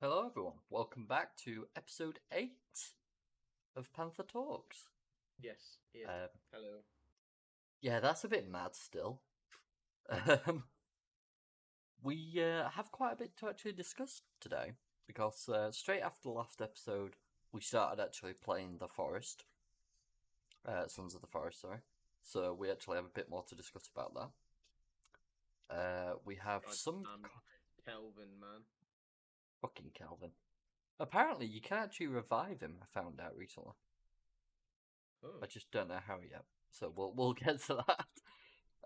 Hello, everyone. Welcome back to episode 8 of Panther Talks. Yes, it. Um, Hello. yeah, that's a bit mad still. We have quite a bit to actually discuss today because straight after the last episode, we started actually playing The Forest, Sons of the Forest, sorry. So we actually have a bit more to discuss about that. We have God some damn Kelvin, man. fucking Calvin. Apparently, you can actually revive him. I found out recently. Oh, I just don't know how yet. So we'll get to that.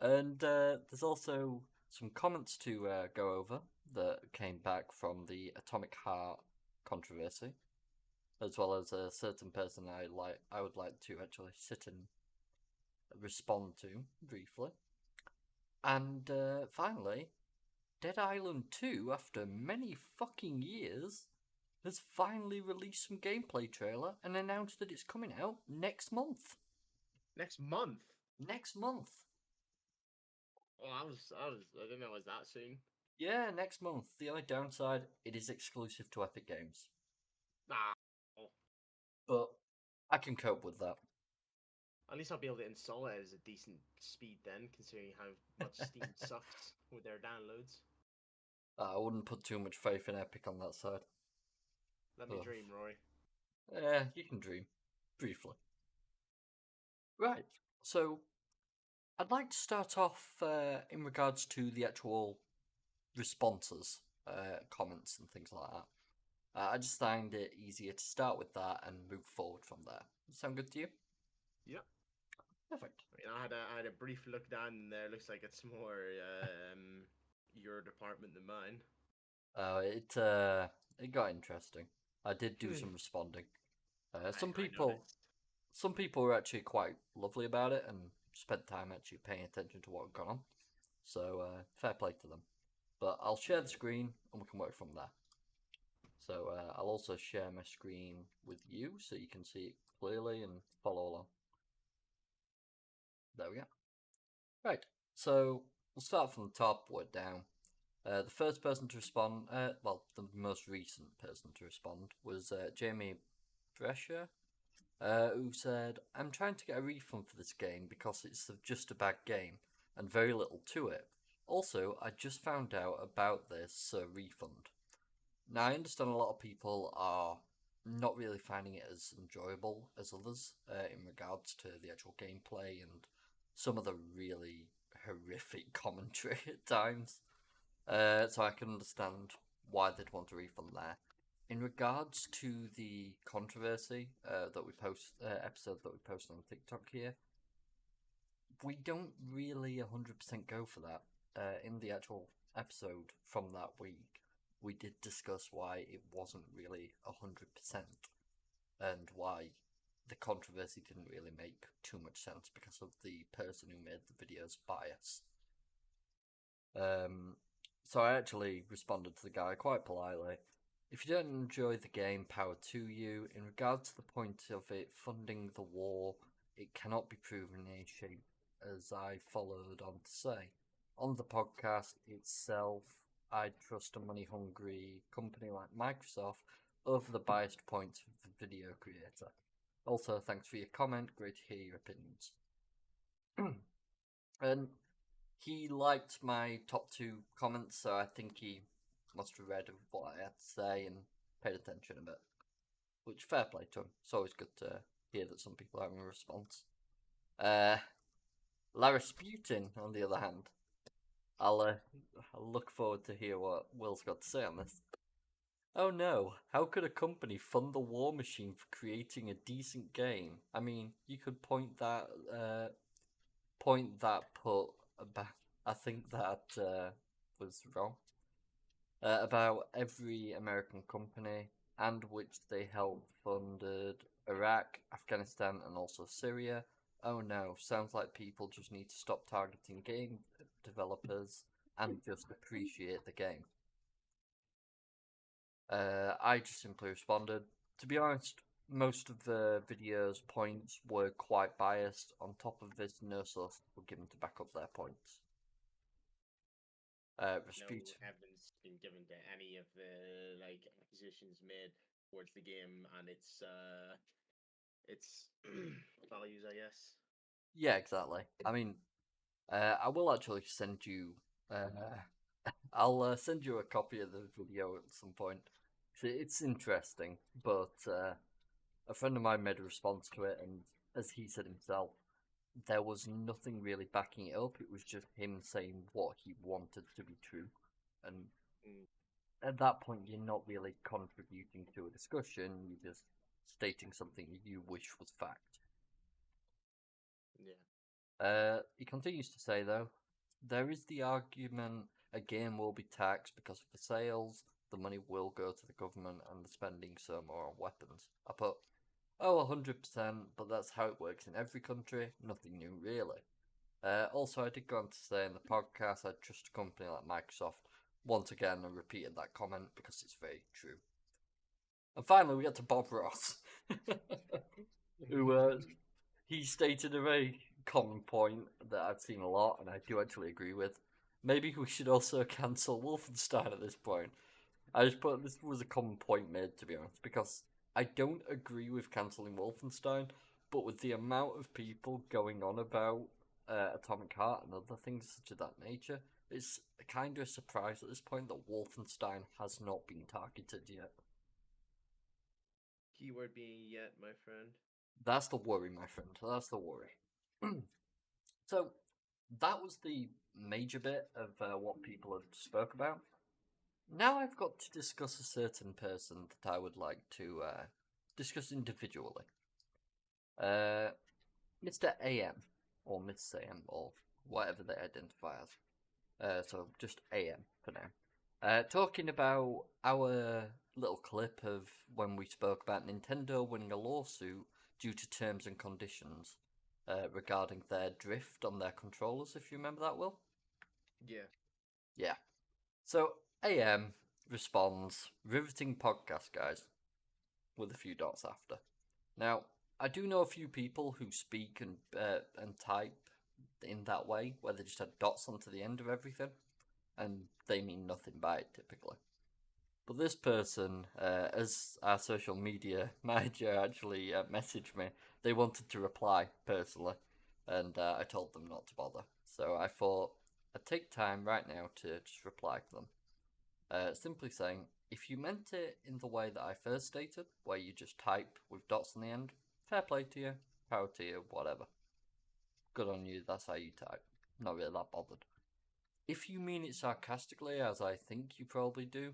And there's also some comments to go over that came back from the Atomic Heart controversy, as well as a certain person I would like to actually sit and respond to briefly. And finally, Dead Island 2, after many fucking years, has finally released some gameplay trailer and announced that it's coming out next month. next month. Next month. Oh, I didn't know it was that soon. Yeah, next month. The only downside, it is exclusive to Epic Games. Ah, oh. But I can cope with that. At least I'll be able to install it at a decent speed then, considering how much Steam sucks with their downloads. I wouldn't put too much faith in Epic on that side. Let me Ugh. dream, Rory. You can dream. Briefly. Right. So, I'd like to start off in regards to the actual responses, comments, and things like that. I just find it easier to start with that and move forward from there. Sound good to you? Yep. Perfect. I mean, I had a brief look down there. Looks like it's more your department than mine. It got interesting. I did do some responding. Some I people noticed. some people were actually quite lovely about it and spent time actually paying attention to what had gone on. So fair play to them. But I'll share the screen and we can work from there. So I'll also share my screen with you so you can see it clearly and follow along. There we go. Right. So we'll start from the top, work down. The first person to respond, well, the most recent person to respond was Jamie Brescia, who said, I'm trying to get a refund for this game because it's just a bad game and very little to it. Also, I just found out about this refund. Now, I understand a lot of people are not really finding it as enjoyable as others in regards to the actual gameplay and some of the really horrific commentary at times. So I can understand why they'd want a refund there. In regards to the controversy that we post episode that we post on TikTok here, we don't really 100% go for that. In the actual episode from that week, we did discuss why it wasn't really 100% and why the controversy didn't really make too much sense because of the person who made the video's bias. Um, so I actually responded to the guy quite politely. If you don't enjoy the game, power to you. In regard to the point of it funding the war, it cannot be proven in any shape, as I followed on to say. On the podcast itself, I trust a money hungry company like Microsoft over the biased points of the video creator. Also, thanks for your comment. Great to hear your opinions. and he liked my top two comments, so I think he must have read what I had to say and paid attention a bit. Which, fair play to him. It's always good to hear that some people are having a response. Uh, Larasputin, on the other hand, I'll look forward to hear what Will's got to say on this. Oh no, how could a company fund the war machine for creating a decent game? I mean, you could point that put back. I think that was wrong. About every American company and which they helped funded Iraq, Afghanistan, and also Syria. Oh no, sounds like people just need to stop targeting game developers and just appreciate the game. I just simply responded. To be honest, most of the video's points were quite biased. On top of this, no sources were given to back up their points. No Rasputin. evidence been given to any of the acquisitions made towards the game and its values, I guess. Yeah, exactly. I mean, I will actually send you. I'll send you a copy of the video at some point. It's interesting, but a friend of mine made a response to it, and as he said himself, there was nothing really backing it up. It was just him saying what he wanted to be true, and Mm, at that point, you're not really contributing to a discussion. You're just stating something you wish was fact. He continues to say, though, there is the argument a game will be taxed because of the sales, the money will go to the government, and the spending so more on weapons. I put, 100%, but that's how it works in every country, nothing new really. Also, I did go on to say in the podcast, I trust a company like Microsoft. Once again, I repeated that comment because it's very true. And finally, we get to Bob Ross, who he stated a very common point that I've seen a lot, and I do actually agree with. Maybe we should also cancel Wolfenstein at this point. I just put this was a common point made, to be honest, because I don't agree with cancelling Wolfenstein, but with the amount of people going on about Atomic Heart and other things such of that nature, it's kind of a surprise at this point that Wolfenstein has not been targeted yet. Keyword being yet, my friend. That's the worry, my friend. That's the worry. So, that was the major bit of what people have spoke about. Now I've got to discuss a certain person that I would like to discuss individually. Mr. AM, or Miss AM, or whatever they identify as. So just AM for now. Talking about our little clip of when we spoke about Nintendo winning a lawsuit due to terms and conditions regarding their drift on their controllers, if you remember that, Will? Yeah. Yeah. So AM responds, riveting podcast, guys, with a few dots after. Now, I do know a few people who speak and type in that way, where they just have dots onto the end of everything, and they mean nothing by it typically. But this person, as our social media manager actually messaged me, they wanted to reply personally, and I told them not to bother. So I thought I'd take time right now to just reply to them. Simply saying, if you meant it in the way that I first stated, where you just type with dots on the end, fair play to you, power to you, whatever. Good on you, that's how you type. Not really that bothered. If you mean it sarcastically, as I think you probably do,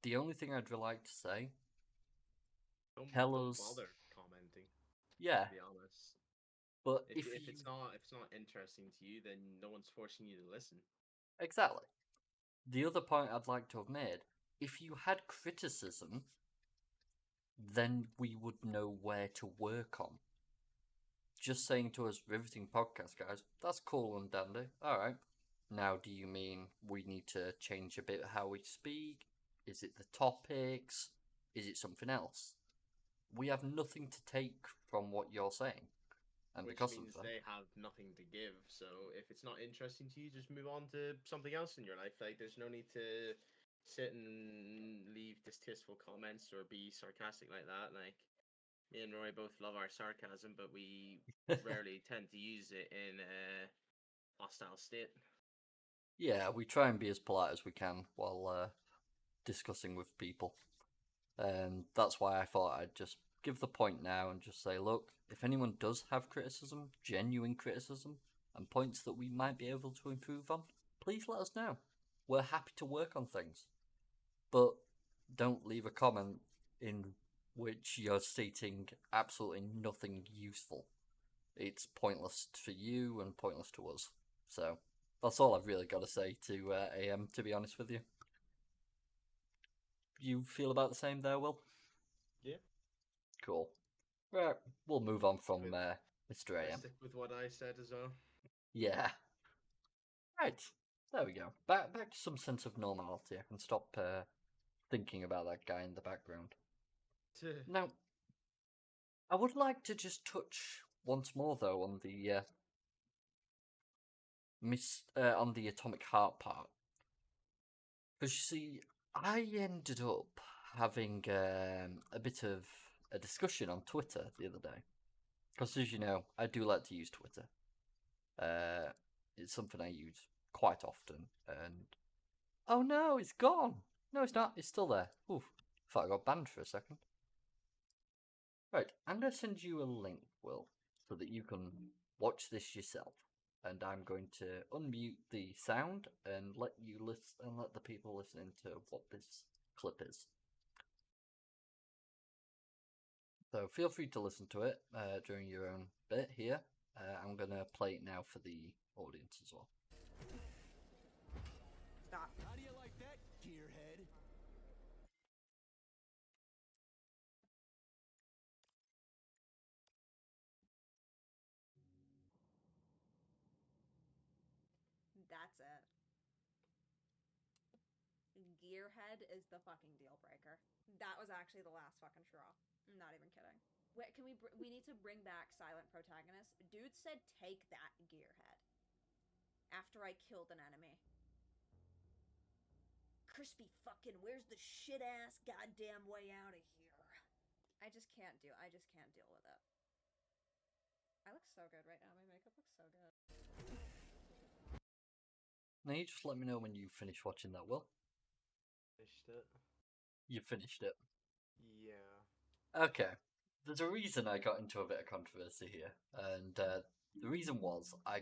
the only thing I'd really like to say, Don't tell us. bother commenting. Yeah, To be honest, but if you... it's not interesting to you, then no one's forcing you to listen. Exactly. The other point I'd like to have made, if you had criticism, then we would know where to work on. Just saying to us, riveting podcast, guys, that's cool and dandy. Alright. Now, do you mean we need to change a bit how we speak? Is it the topics? Is it something else? We have nothing to take from what you're saying. And Which because means of that, they have nothing to give. So if it's not interesting to you, just move on to something else in your life. Like, there's no need to sit and leave distasteful comments or be sarcastic like that. Like, me and Roy both love our sarcasm, but we rarely tend to use it in a hostile state. yeah, we try and be as polite as we can while discussing with people. And that's why I thought I'd just give the point now and just say, look, if anyone does have criticism, genuine criticism, and points that we might be able to improve on, please let us know. We're happy to work on things. But don't leave a comment in which you're stating absolutely nothing useful. It's pointless for you and pointless to us. So that's all I've really got to say to AM, to be honest with you. You feel about the same there, Will? Yeah. Cool. Right, we'll move on from Mr. I AM. stick with what I said as well. Yeah. Right. There we go. Back to some sense of normality. I can stop thinking about that guy in the background. Now, I would like to just touch once more though on the on the Atomic Heart part. Because you see, I ended up having a bit of a discussion on Twitter the other day. Because as you know, I do like to use Twitter. Uh, it's something I use quite often. And oh no, it's gone. No, it's not. It's still there. Oof. Thought I got banned for a second. Right, I'm going to send you a link, Will, so that you can watch this yourself. And I'm going to unmute the sound and let you listen and let the people listening to what this clip is. So feel free to listen to it during your own bit here. I'm going to play it now for the audience as well. Stop. How do you like that, gearhead? That's it. Gearhead is the fucking deal breaker. That was actually the last fucking straw. I'm not even kidding. Wait, can we need to bring back silent protagonist? Dude said take that, Gearhead. After I killed an enemy. Crispy fucking, where's the shit ass goddamn way out of here? I just can't deal with it. I look so good right now. My makeup looks so good. Now you just let me know when you finish watching that, Will. Finished it. You finished it. Yeah. Okay. There's a reason I got into a bit of controversy here, and the reason was I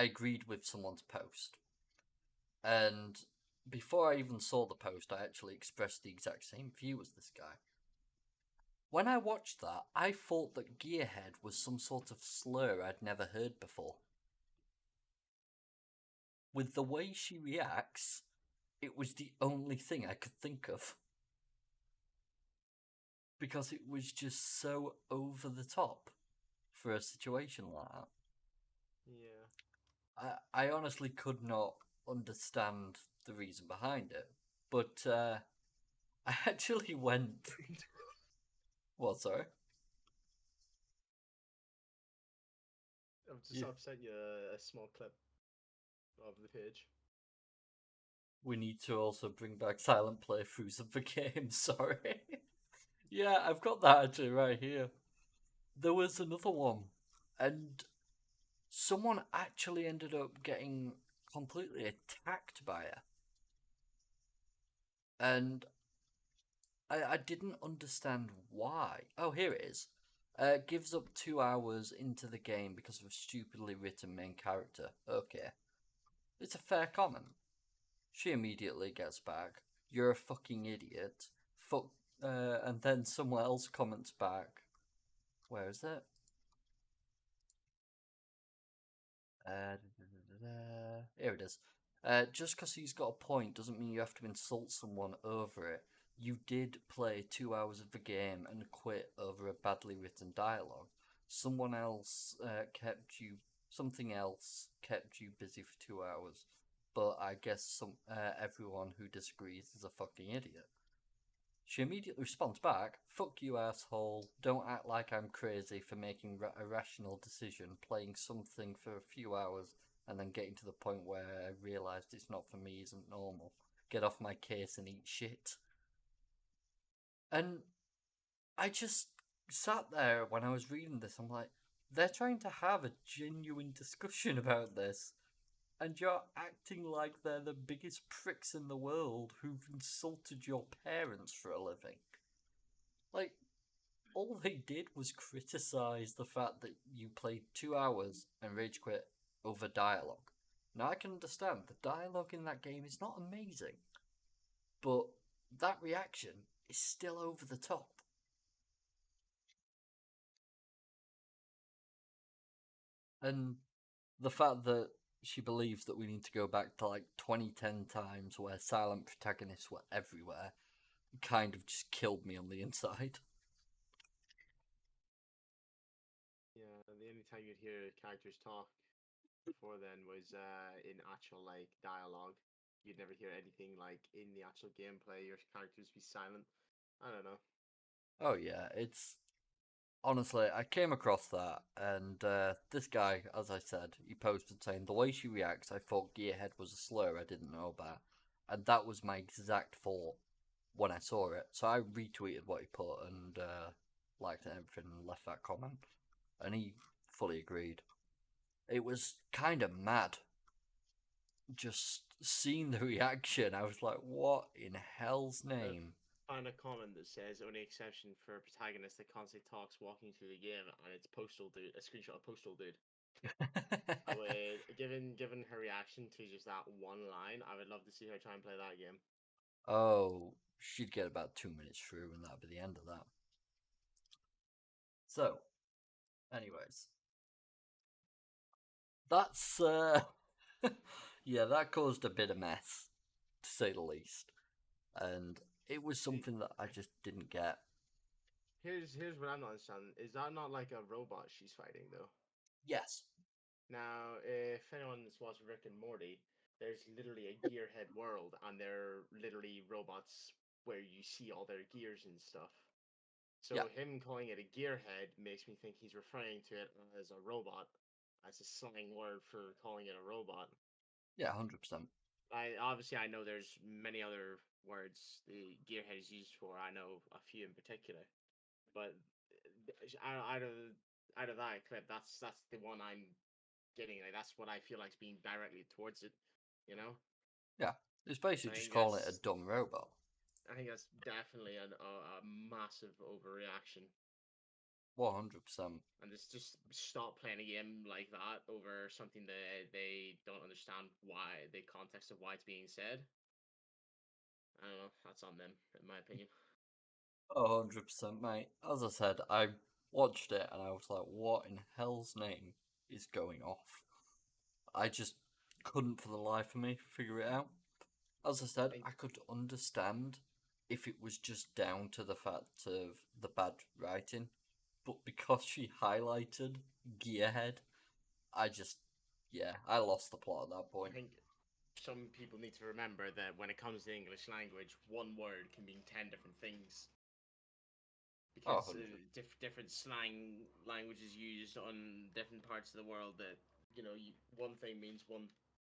agreed with someone's post, and before I even saw the post, I actually expressed the exact same view as this guy. When I watched that, I thought that Gearhead was some sort of slur I'd never heard before. With the way she reacts, it was the only thing I could think of. Because it was just so over the top for a situation like that. Yeah. I honestly could not understand the reason behind it. But I actually went. What, sorry? I've sent you a small clip of the page. We need to also bring back silent playthroughs of the game, sorry. Yeah, I've got that actually right here. There was another one, and someone actually ended up getting completely attacked by her. And I didn't understand why. Oh, here it is. Gives up 2 hours into the game because of a stupidly written main character. Okay. It's a fair comment. She immediately gets back, "You're a fucking idiot." Fuck. And then someone else comments back. Where is it? Here it is. Just because he's got a point doesn't mean you have to insult someone over it. You did play 2 hours of the game and quit over a badly written dialogue. Someone else something else kept you busy for 2 hours. But I guess everyone who disagrees is a fucking idiot. She immediately responds back, "Fuck you, asshole. Don't act like I'm crazy for making a rational decision, playing something for a few hours, and then getting to the point where I realised it's not for me isn't normal. Get off my case and eat shit." And I just sat there when I was reading this, I'm like, they're trying to have a genuine discussion about this, and you're acting like they're the biggest pricks in the world who've insulted your parents for a living. Like, all they did was criticize the fact that you played 2 hours and rage quit over dialogue. Now, I can understand the dialogue in that game is not amazing, but that reaction is still over the top. And the fact that she believes that we need to go back to like 2010 times where silent protagonists were everywhere kind of just killed me on the inside. Yeah, and the only time you'd hear characters talk before then was in actual like dialogue. You'd never hear anything like in the actual gameplay. Your characters be silent. I don't know. Oh yeah, it's honestly, I came across that, and this guy, as I said, he posted saying the way she reacts, I thought Gearhead was a slur I didn't know about. and that was my exact thought when I saw it. So I retweeted what he put and liked it and everything and left that comment, and he fully agreed. It was kind of mad. Just seeing the reaction, I was like, "What in hell's name?" Find a comment that says only exception for a protagonist that constantly talks walking through the game, and it's Postal Dude, a screenshot of Postal Dude. Given her reaction to just that one line, I would love to see her try and play that game. Oh, she'd get about 2 minutes through, and that'd be the end of that. So, anyways, that's yeah, that caused a bit of mess, to say the least, and it was something that I just didn't get. Here's what I'm not understanding. Is that not like a robot she's fighting though? Yes. Now, if anyone's watched Rick and Morty, there's literally a gearhead world, and they're literally robots where you see all their gears and stuff. So Yeah. him calling it a gearhead makes me think he's referring to it as a robot, as a slang word for calling it a robot. Yeah, 100%. I know there's many other words the gearhead is used for. I know a few in particular, but out of that clip, that's the one I'm getting. Like that's what I feel like's being directly towards it. You know. Yeah, it's basically I just think calling it a that's dumb robot. I think that's definitely a massive overreaction. 100%. And just stop playing a game like that over something that they don't understand why the context of why it's being said. I don't know. That's on them, in my opinion. 100%, mate. As I said, I watched it and I was like, what in hell's name is going off? I just couldn't for the life of me figure it out. As I said, I could understand if it was just down to the fact of the bad writing, but because she highlighted Gearhead, I lost the plot at that I point. think some people need to remember that when it comes to English language, one word can mean 10 different things. Because 100. Different slang languages used on different parts of the world that, one thing means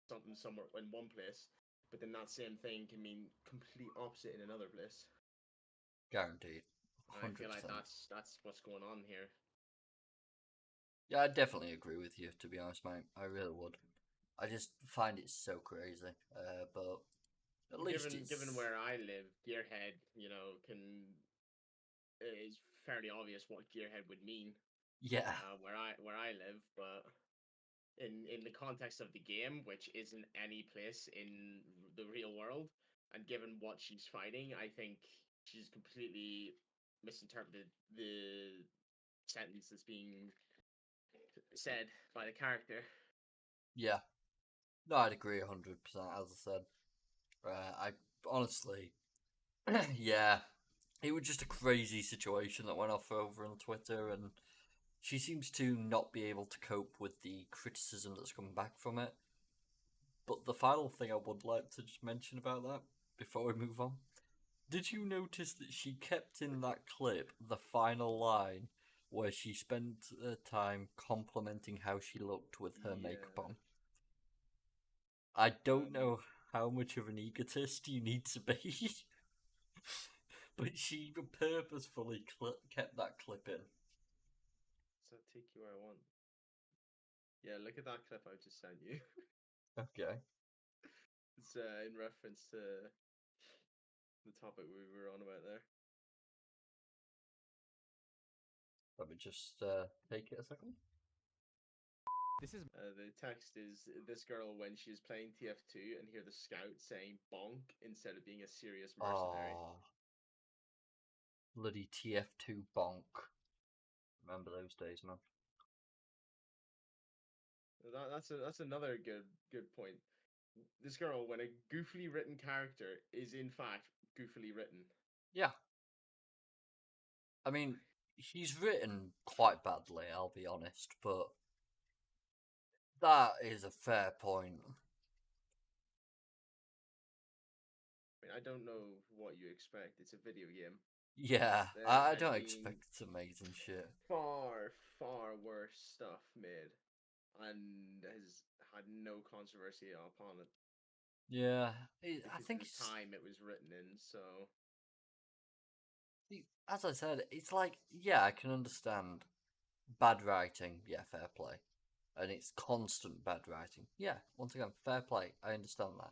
something somewhere in one place, but then that same thing can mean complete opposite in another place. Guaranteed. And I 100%. feel like that's what's going on here. Yeah, I definitely agree with you, to be honest, mate. I really would. I just find it so crazy. But at least Given where I live, Gearhead, is fairly obvious what Gearhead would mean. Yeah. Where I live, but in the context of the game, which isn't any place in the real world, and given what she's fighting, I think she's completely misinterpreted the sentence that's being said by the character. Yeah. No, I'd agree 100%, as I said. I honestly, yeah, it was just a crazy situation that went off over on Twitter, and she seems to not be able to cope with the criticism that's coming back from it. But the final thing I would like to just mention about that before we move on, did you notice that she kept in that clip the final line where she spent time complimenting how she looked with her makeup on? I don't know how much of an egotist you need to be, but she purposefully kept that clip in. Does that take you where I want? Yeah, look at that clip I just sent you. Okay. It's in reference to the topic we were on about there. Let me just take it a second. This is the text is this girl when she's playing TF2 and hear the scout saying bonk instead of being a serious mercenary. Oh, bloody TF2 bonk. Remember those days, man. That's another good point. This girl, when a goofily written character is in fact goofily written. Yeah. I mean, he's written quite badly, I'll be honest, but that is a fair point. I mean, I don't know what you expect. It's a video game. Yeah, There I has don't been expect amazing shit. far worse stuff made, and has had no controversy upon it. Yeah, I because think of the it's, time it was written in. So as I said, it's like, yeah, I can understand bad writing, yeah, fair play. And it's constant bad writing. Yeah, once again, fair play, I understand that.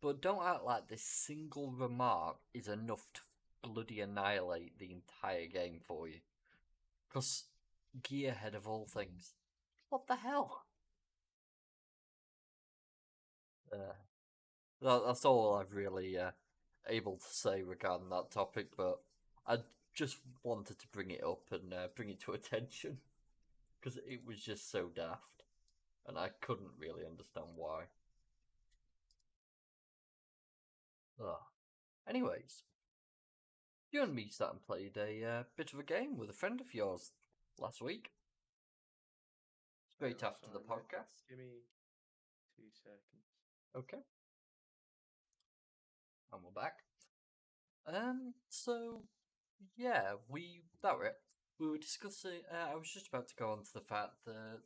But don't act like this single remark is enough to bloody annihilate the entire game for you. Because Gearhead of all things. What the hell? Uh, that's all I've really able to say regarding that topic, but I just wanted to bring it up and bring it to attention because it was just so daft, and I couldn't really understand why. Ugh. Anyways, you and me sat and played a bit of a game with a friend of yours last week, straight oh, after the sorry, mate. podcast. Give me 2 seconds. Okay, and we're back. So yeah, that were it. We were discussing. I was just about to go on to the fact that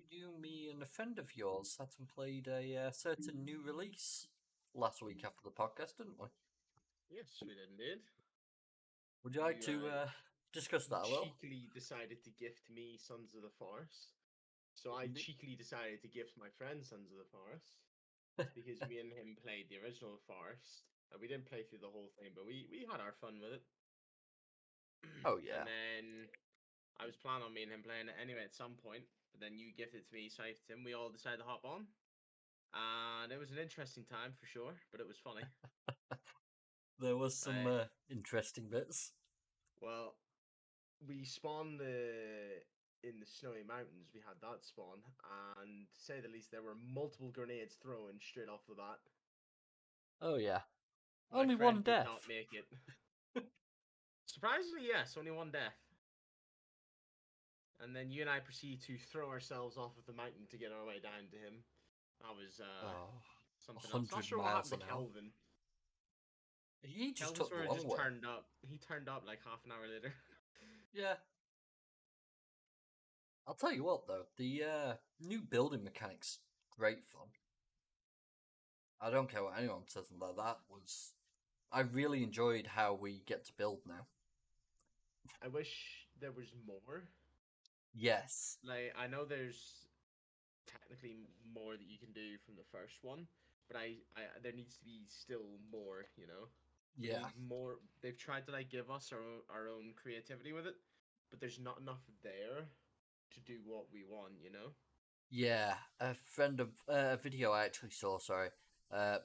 you, me, and a friend of yours sat and played a certain new release last week after the podcast, didn't we? Yes, we did indeed. Would you like You to discuss that a little? cheekily decided to gift me Sons of the Forest, so I Indeed. cheekily decided to gift my friend Sons of the Forest because me and him played the original Forest. And we didn't play through the whole thing, but we had our fun with it. Oh And yeah. then I was planning on me and him playing it anyway at some point, but then you gifted it to me, so I gifted him. We all decided to hop on, and it was an interesting time for sure, but it was funny. There was some I interesting bits. Well, we spawned in the snowy mountains. We had that spawn, and to say the least, there were multiple grenades thrown straight off the bat. Oh yeah. My Only friend one did death. not make it. Surprisingly, yes, only one death. And then you and I proceed to throw ourselves off of the mountain to get our way down to him. That was Oh, something else. Not 100 sure what miles happened an to hour. Kelvin. He just Kelvin took the sort of long just way. turned up. He turned up like half an hour later. Yeah. I'll tell you what though, the new building mechanics great fun. I don't care what anyone says about that. Was I really enjoyed how we get to build now. I wish there was more. Yes. Like I know there's technically more that you can do from the first one, but there needs to be still more. We Yeah. need more. They've tried to like give us our own creativity with it, but there's not enough there to do what we want. Yeah. A video I actually saw, sorry,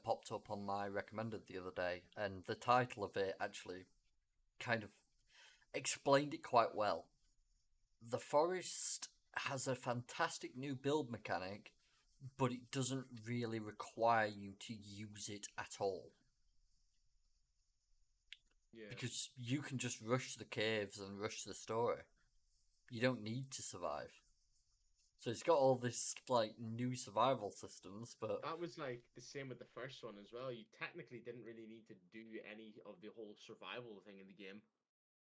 popped up on my recommended the other day, and the title of it actually kind of explained it quite well. The forest has a fantastic new build mechanic, but it doesn't really require you to use it at all. Yeah. Because you can just rush the caves and rush the story. You don't need to survive. So it's got all this like new survival systems, but That was like the same with the first one as well. You technically didn't really need to do any of the whole survival thing in the game.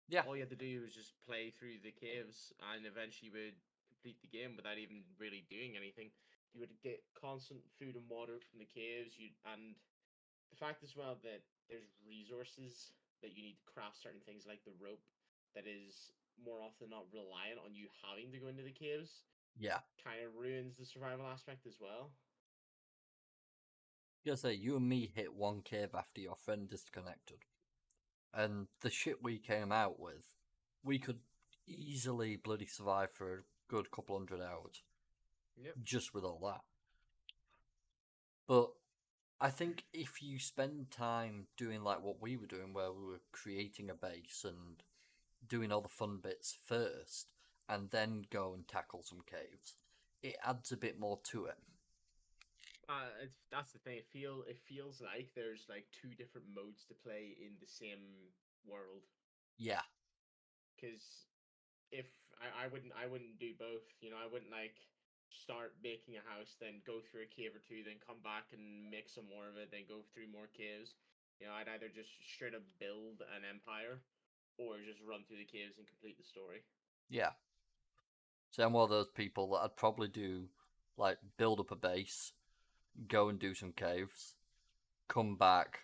yeah, All you had to do was just play through the caves, and eventually you would complete the game without even really doing anything. You would get constant food and water from the caves. And the fact as well that there's resources that you need to craft certain things like the rope that is more often not reliant on you having to go into the caves yeah. kind of ruins the survival aspect as well. You gotta say, you and me hit one cave after your friend disconnected, and the shit we came out with, we could easily bloody survive for a good couple 100 hours Yep. just with all that. But I think if you spend time doing like what we were doing, where we were creating a base and doing all the fun bits first, and then go and tackle some caves, it adds a bit more to it. That's the thing. It feels like there's like two different modes to play in the same world. Yeah, Because if I wouldn't do both. I wouldn't like start making a house, then go through a cave or two, then come back and make some more of it, then go through more caves. I'd either just straight up build an empire, or just run through the caves and complete the story. yeah. So I'm one of those people that I'd probably do like build up a base, go and do some caves, come back,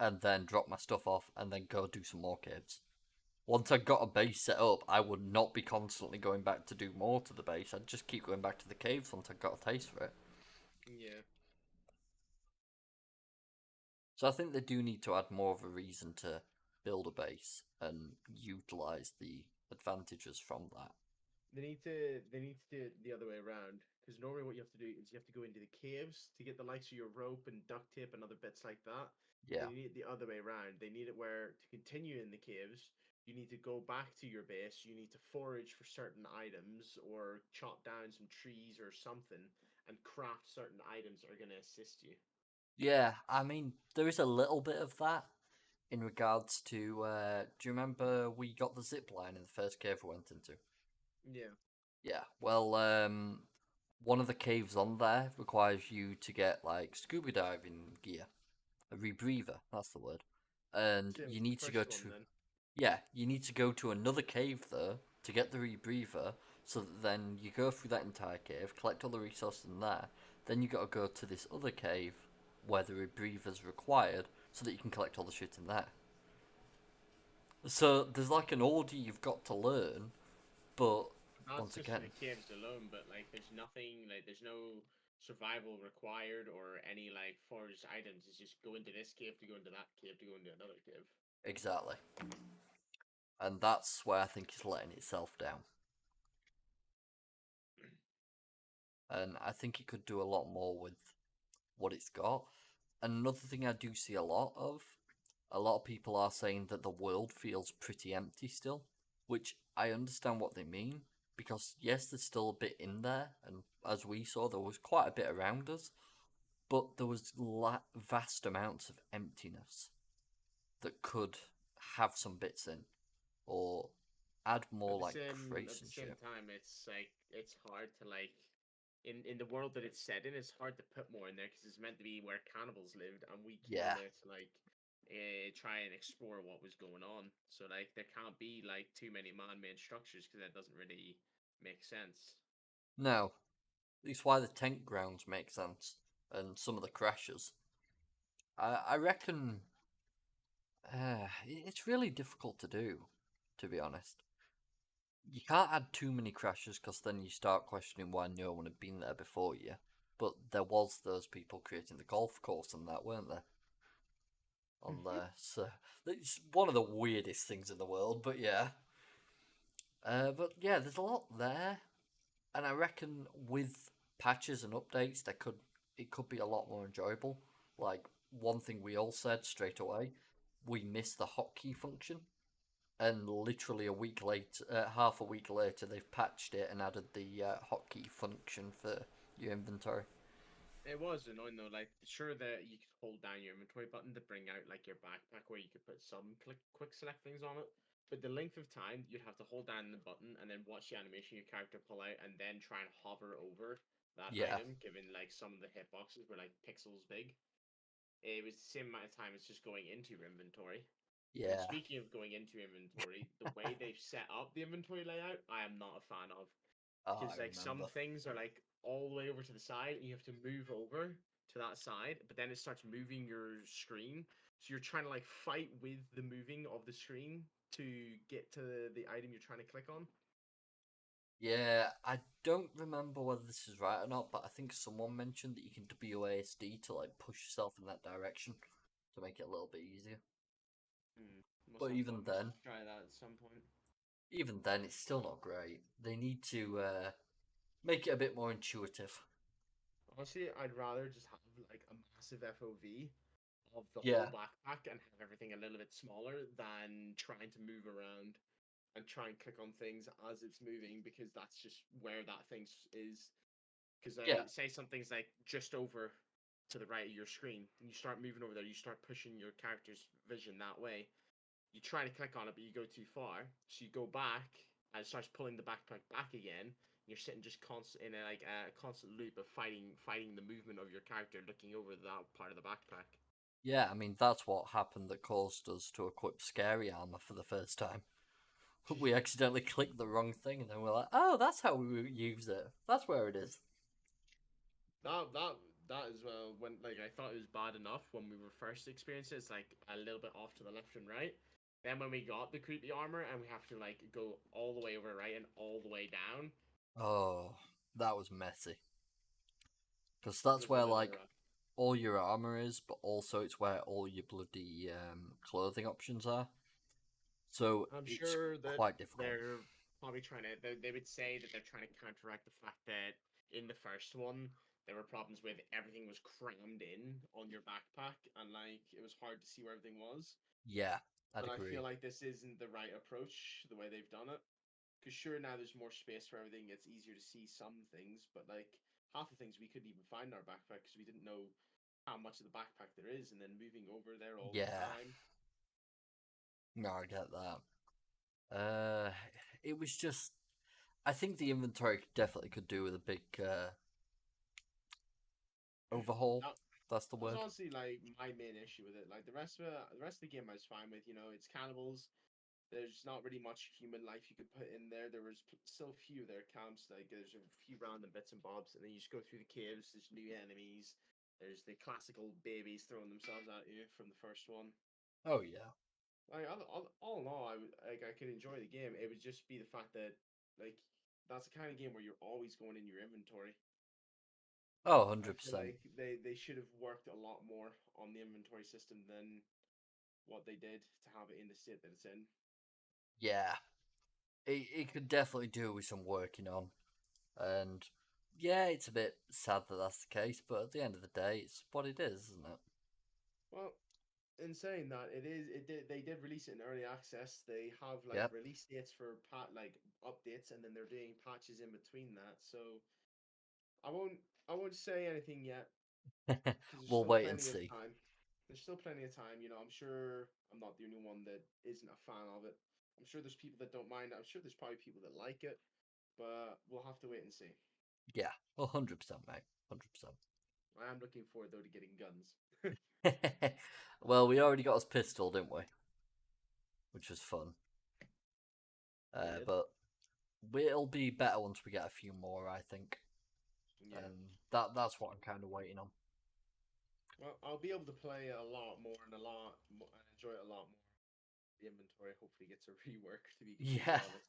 and then drop my stuff off, and then go do some more caves. Once I got a base set up, I would not be constantly going back to do more to the base. I'd just keep going back to the caves once I got a taste for it. Yeah. So I think they do need to add more of a reason to build a base and utilize the advantages from that. They need to do it the other way around. Because normally what you have to do is you have to go into the caves to get the likes of your rope and duct tape and other bits like that. Yeah, They need it the other way around. They need it where to continue in the caves, you need to go back to your base, you need to forage for certain items or chop down some trees or something and craft certain items that are going to assist you. yeah. I mean, there is a little bit of that in regards to. Do you remember we got the zip line in the first cave we went into? Yeah. Yeah. Well, one of the caves on there requires you to get like scuba diving gear, a rebreather. That's the word. And Same you as the need to go first to one then. yeah, you need to go to another cave though to get the rebreather. So that then you go through that entire cave, collect all the resources in there. Then you got to go to this other cave where the rebreather's required, so that you can collect all the shit in there. So there's like an order you've got to learn, but That's once just again, for the caves alone, but like there's nothing like there's no survival required or any like foraged items. It's just go into this cave to go into that cave to go into another cave. exactly. And that's where I think it's letting itself down. And I think it could do a lot more with what it's got. And another thing I do see a lot of people are saying that the world feels pretty empty still, which I understand what they mean, because yes, there's still a bit in there, and as we saw, there was quite a bit around us, but there was vast amounts of emptiness that could have some bits in, or add more like At crates the and same shit. time, it's like it's hard to like in the world that it's set in. It's hard to put more in there because it's meant to be where cannibals lived, and we came Yeah, there to like try and explore what was going on. So like there can't be like too many man-made structures because that doesn't really make sense. no, it's why the tent grounds make sense, and some of the crashes. I reckon it's really difficult to do, to be honest. You can't add too many crashes because then you start questioning why no one had been there before you. But there was those people creating the golf course and that, weren't there? On there, so it's one of the weirdest things in the world. But yeah, but yeah, there's a lot there, and I reckon with patches and updates, it could be a lot more enjoyable. Like one thing we all said straight away, we missed the hotkey function, and literally a week later, half a week later, they've patched it and added the hotkey function for your inventory. It was annoying though. Like, sure that you could hold down your inventory button to bring out like your backpack, where you could put some quick select things on it. But the length of time you'd have to hold down the button and then watch the animation your character pull out, and then try and hover over that Yeah, item, given like some of the hitboxes were like pixels big. It was the same amount of time as just going into your inventory. And yeah. speaking of going into inventory, the way they've set up the inventory layout, I am not a fan of Oh, I because like some remember. things are like all the way over to the side and you have to move over to that side, but then it starts moving your screen, so you're trying to like fight with the moving of the screen to get to the item you're trying to click on. Yeah, I don't remember whether this is right or not, but I think someone mentioned that you can WASD to like push yourself in that direction to make it a little bit easier. But Must try that at some point. even then, it's still not great. They need to make it a bit more intuitive. Honestly, I'd rather just have like a massive FOV of the whole Yeah, backpack and have everything a little bit smaller than trying to move around and try and click on things as it's moving, because that's just where that thing is. Because yeah, say something's like just over to the right of your screen, and you start moving over there, you start pushing your character's vision that way. You try to click on it, but you go too far, so you go back and it starts pulling the backpack back again. You're sitting just constant in a constant loop of fighting the movement of your character, looking over that part of the backpack. yeah. I mean, that's what happened that caused us to equip scary armor for the first time. We accidentally clicked the wrong thing, and then we're like, "Oh, that's how we use it. That's where it is." That that as well. When like I thought it was bad enough when we were first experiencing it, it's like a little bit off to the left and right. Then when we got the creepy armor and we have to like go all the way over right and all the way down, Oh, that was messy. Because it that's was a where, little bit like, rough. all your armor is, but also it's where all your bloody clothing options are. So I'm it's sure that quite difficult. they're probably trying to. They would say that they're trying to counteract the fact that in the first one there were problems with everything was crammed in on your backpack and like it was hard to see where everything was. Yeah, I'd And I agree. feel like this isn't the right approach the way they've done it. Because sure, now there's more space for everything. It's easier to see some things, but like half the things we couldn't even find in our backpack because we didn't know how much of the backpack there is, and then moving over there all the Yeah. time. No, I get that. It was just. I think the inventory definitely could do with a big overhaul. That, That's the that was word. honestly like my main issue with it. Like the rest of the game I was fine with. You know, it's cannibals. There's not really much human life you could put in there. There was still a few there camps. Like there's a few random bits and bobs, and then you just go through the caves. There's new enemies. There's the classical babies throwing themselves at you from the first one. Oh yeah. Like all in all, I could enjoy the game. It would just be the fact that like that's the kind of game where you're always going in your inventory. Oh, I feel 100%. like they should have worked a lot more on the inventory system than what they did to have it in the state that it's in. Yeah. It could definitely do with some working on. And yeah, it's a bit sad that that's the case, but at the end of the day, it's what it is, isn't it? Well, in saying that, they did release it in early access. They have like Yep. release dates for like updates, and then they're doing patches in between that. So I won't say anything yet because there's We'll still wait and plenty of see. time. There's still plenty of time. You know, I'm sure I'm not the only one that isn't a fan of it. I'm sure there's people that don't mind. I'm sure there's probably people that like it, but we'll have to wait and see. Yeah, 100%, mate. 100%. I am looking forward though to getting guns. Well, we already got his pistol, didn't we? Which was fun. did. But it'll be better once we get a few more, I think. Yeah. And that's what I'm kind of waiting on. Well, I'll be able to play a lot more and and enjoy it a lot more. The inventory hopefully gets a rework to be completely Yeah. honest.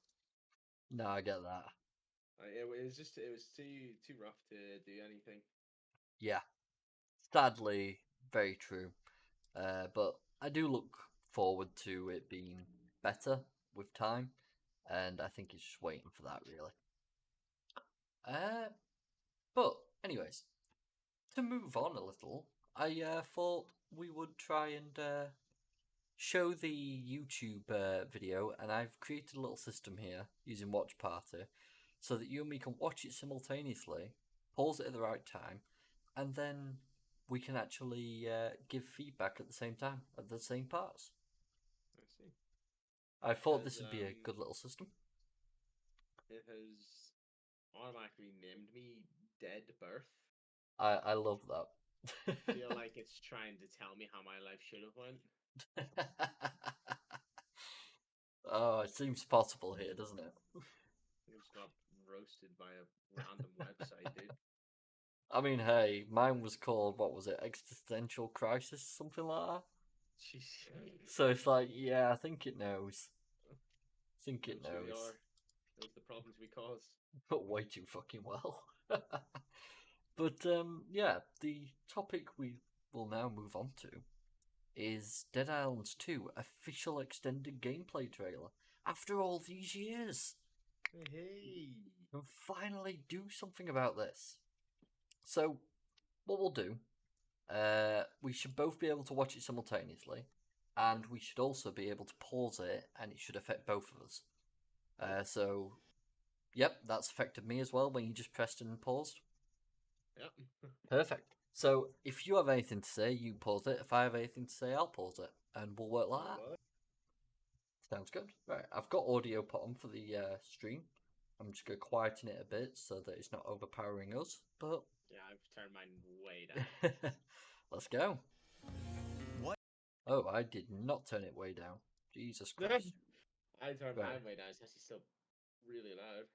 No, I get that. It was too rough to do anything. Yeah. Sadly, very true. But I do look forward to it being better with time, and I think it's just waiting for that, really. But anyways, to move on a little, I thought we would try and show the YouTube video, and I've created a little system here using Watch Party, so that you and me can watch it simultaneously, pause it at the right time, and then we can actually give feedback at the same time at the same parts. I see. I thought Has, this would be a good little system. It has automatically named me Dead Birth. I love that. I feel like it's trying to tell me how my life should have went. Oh, it seems possible here, doesn't it? I just got roasted by a random website, dude. I mean, hey, mine was called, what was it, Existential Crisis, something like that? Jeez. So it's like, yeah, I think it knows. I think it Those really knows. are. Those the problems we cause. But way too fucking well. But, yeah, the topic we will now move on to is Dead Islands 2 official extended gameplay trailer. After all these years, Hey. and finally do something about this. So, what we'll do, we should both be able to watch it simultaneously, and we should also be able to pause it, and it should affect both of us. So, yep, that's affected me as well when you just pressed and paused. Yep. Perfect. So, if you have anything to say, you pause it. If I have anything to say, I'll pause it, and we'll work like that. Sounds good. Right, I've got audio put on for the stream. I'm just going to quieten it a bit so that it's not overpowering us, but... Yeah, I've turned mine way down. Let's go. What? Oh, I did not turn it way down. Jesus Christ. I turned Right. mine way down. It's actually still really loud.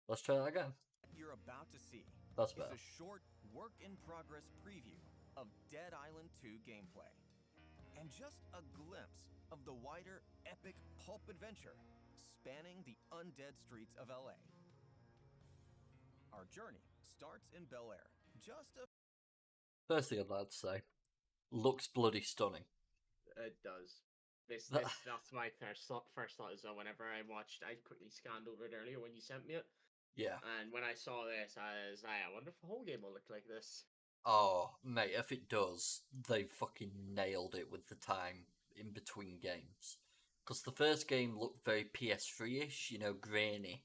Let's try that again. You're about to see That's is better. a short work-in-progress preview of Dead Island 2 gameplay, and just a glimpse of the wider epic pulp adventure spanning the undead streets of LA. Our journey starts in Bel Air, just a First thing I'd like to say, looks bloody stunning. It does. That- That's my first thought as well. Whenever I quickly scanned over it earlier when you sent me it, Yeah. and when I saw this, I was like, I wonder if the whole game will look like this. Oh, mate, if it does, they fucking nailed it with the time in between games. Because the first game looked very PS3-ish, you know, grainy.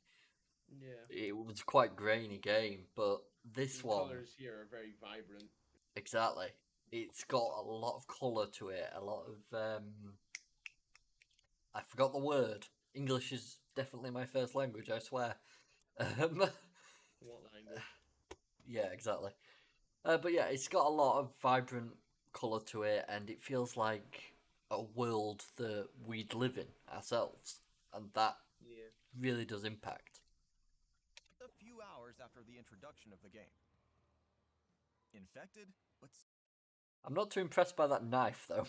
Yeah. It was quite grainy game, but this The one, colors here are very vibrant. exactly. It's got a lot of colour to it, a lot of, I forgot the word. English is definitely my first language, I swear. What language? Yeah, exactly. But yeah, it's got a lot of vibrant colour to it, and it feels like a world that we'd live in ourselves, and that Yeah. really does impact. few hours after the introduction of the game. Infected, but I'm not too impressed by that knife, though.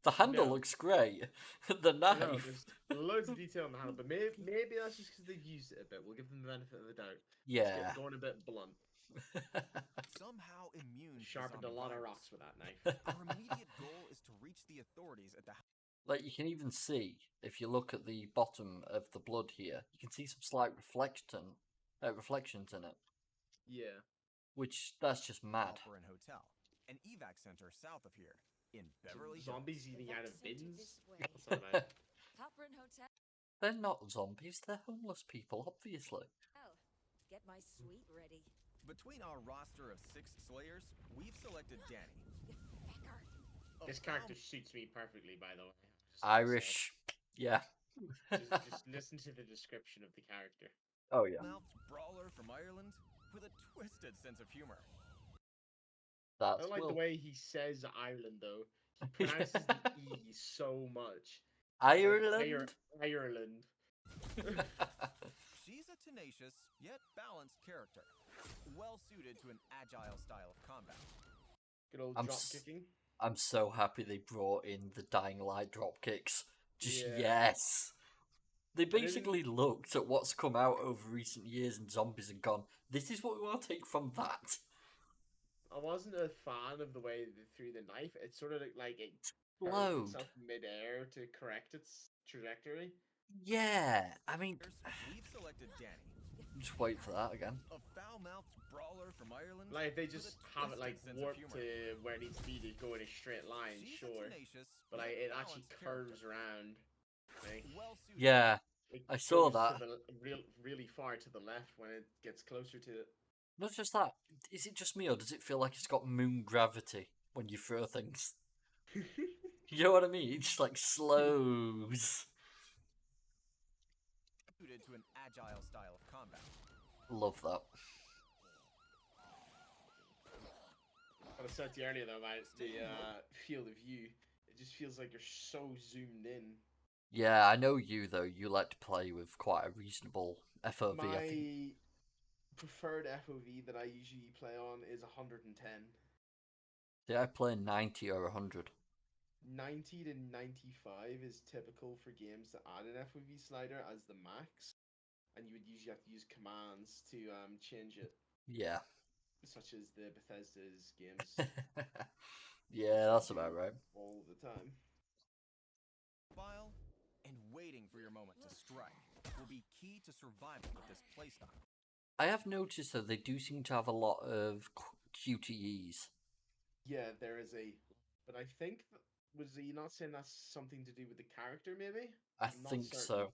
The handle No. looks great. The No, knife. there's loads of detail on the handle, but maybe that's just because they've used it a bit. We'll give them the benefit of the doubt. Yeah. It's going a bit blunt. somehow immune Sharpened to a zombie lot of virus. rocks with that knife. Our immediate goal is to reach the authorities at the Like, you can even see, if you look at the bottom of the blood here, you can see some slight reflections in it, Yeah. which, that's just mad. Halperin Hotel, an evac center south of here, in Beverly Hills. Zombies eating out of bins? This way. What's that about? Halperin Hotel. They're not zombies, they're homeless people, obviously. Get my suite ready. Between our roster of 6 Slayers, we've selected Danny. You fecker. a This character suits me perfectly, by the way. Just gonna say. Irish. Yeah. Just listen to the description of the character. Oh, yeah. foul-mouthed brawler from Ireland with a twisted sense of humor. I That's don't like Will. the way he says Ireland, though. He pronounces the E so much. Ireland? Ireland. She's a tenacious, yet balanced character, well suited to an agile style of combat. Good old I'm drop s- kicking. I'm so happy they brought in the Dying Light drop kicks. Just Yeah. yes. They didn't- basically looked at what's come out over recent years in zombies and gone, this is what we want to take from that. I wasn't a fan of the way they threw the knife. It sort of looked like it turned Explode. itself mid-air to correct its trajectory. Yeah. I mean, We've selected Danny, just wait for that again. a foul-mouthed brawler from Ireland. Like, if they with a just have it, like, twisted sense of warped humor. to where it needs to be to go in a straight line, She's a sure. tenacious, But yet it actually balanced curves character. around. Like, Well suited. Yeah. it I saw goes to that. really far to the left when it gets closer to it. Not just that. Is it just me or does it feel like it's got moon gravity when you throw things? You know what I mean? It just like slows. Suited to an agile style of combat. Love that. What I said to you earlier though about the field of view, it just feels like you're so zoomed in. Yeah, I know you though. You like to play with quite a reasonable FOV. I think. My preferred FOV that I usually play on is 110. Yeah, I play 90 or 100. 90 to 95 is typical for games that add an FOV slider as the max, and you would usually have to use commands to change it, Yeah. such as the Bethesda's games Yeah, that's about right. all the time. Mobile and waiting for your moment to strike will be key to survival with this playstyle. I have noticed that they do seem to have a lot of QTEs. Yeah, there is a, but I think was he not saying that's something to do with the character? Maybe I I'm not think certain. so.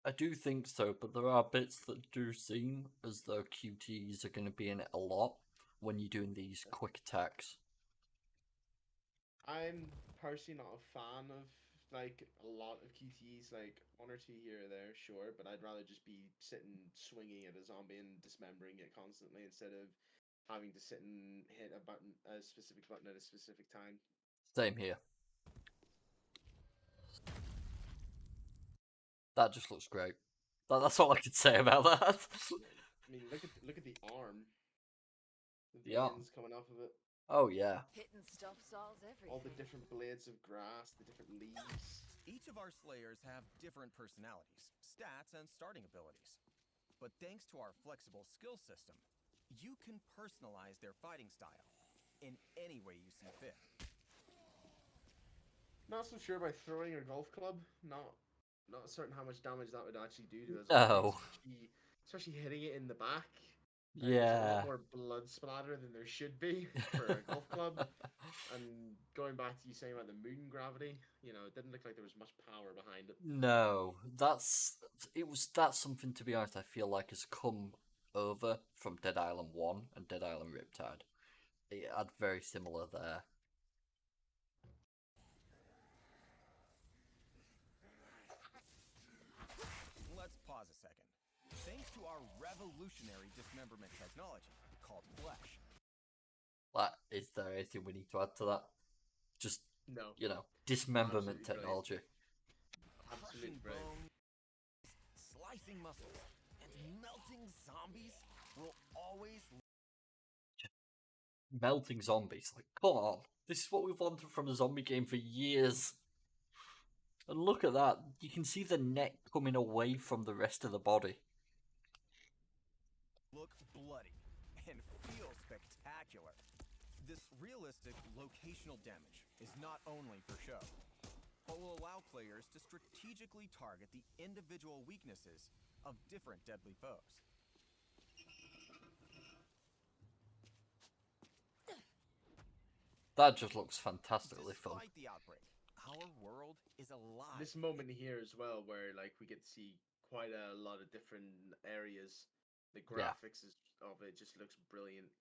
I do think so, but there are bits that do seem as though QTEs are going to be in it a lot when you're doing these quick attacks. I'm personally not a fan of like a lot of QTEs, like 1 or 2 here or there, sure, but I'd rather just be sitting swinging at a zombie and dismembering it constantly instead of having to sit and hit a specific button at a specific time. Same here. That just looks great. That's all I could say about that. I mean, look at the arm. The Yeah. veins coming off of it. Oh yeah. Hitting stuff solves everything. All the different blades of grass, the different leaves. Each of our Slayers have different personalities, stats, and starting abilities. But thanks to our flexible skill system, you can personalize their fighting style in any way you see fit. Not so sure about throwing a golf club. Not certain how much damage that would actually do to us. No. Especially hitting it in the back. There's a Yeah. lot more blood splatter than there should be for a golf club. And going back to you saying about the moon gravity, it didn't look like there was much power behind it. No, that's something, to be honest, I feel like has come over from Dead Island 1 and Dead Island Riptide. It had very similar there. Let's pause a second. Thanks to our revolutionary dismemberment technology called Flesh, Is there anything we need to add to that? Just, No. dismemberment Absolutely technology. Absolutely crushing brilliant. bones, slicing muscles, and melting zombies will always Melting zombies. Like, come on. This is what we've wanted from a zombie game for years. And look at that. You can see the neck coming away from the rest of the body. look bloody and feel spectacular. This realistic locational damage is not only for show, but will allow players to strategically target the individual weaknesses of different deadly foes. That just looks fantastically fun. Despite the outbreak, our world is alive. This moment here as well, where we get to see quite a lot of different areas. The Yeah. graphics of it just looks brilliant.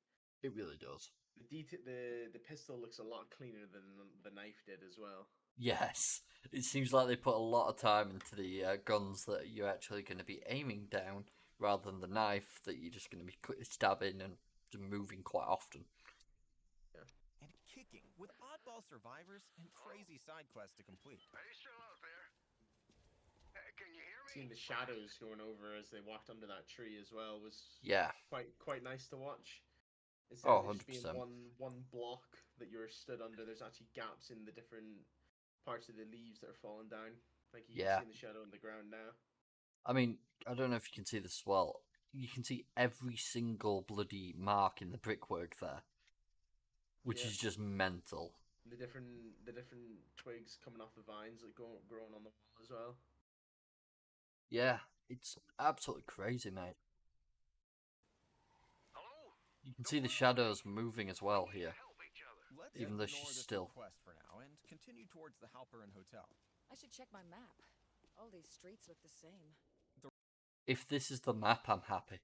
It really does. The pistol looks a lot cleaner than the knife did as well. Yes, it seems like they put a lot of time into the guns that you're actually going to be aiming down, rather than the knife that you're just going to be stabbing and just moving quite often. and kicking with oddball survivors and crazy side quests to complete. Are you still out there? Can you hear me? Seeing the shadows going over as they walked under that tree as well was Yeah, quite nice to watch. Instead Oh, of it just being 100%. one block that you're stood under, there's actually gaps in the different parts of the leaves that are falling down. Like you Yeah. can see in the shadow on the ground now. I mean, I don't know if you can see this as well. You can see every single bloody mark in the brickwork there, which Yeah. is just mental. The different twigs coming off the vines that growing on the wall as well. Yeah, it's absolutely crazy, mate. Hello? You can see the shadows moving as well here. Help each other. Let's Even though ignore she's this still- request for now and continue towards the Halperin Hotel. I should check my map. All these streets look the same. If this is the map, I'm happy.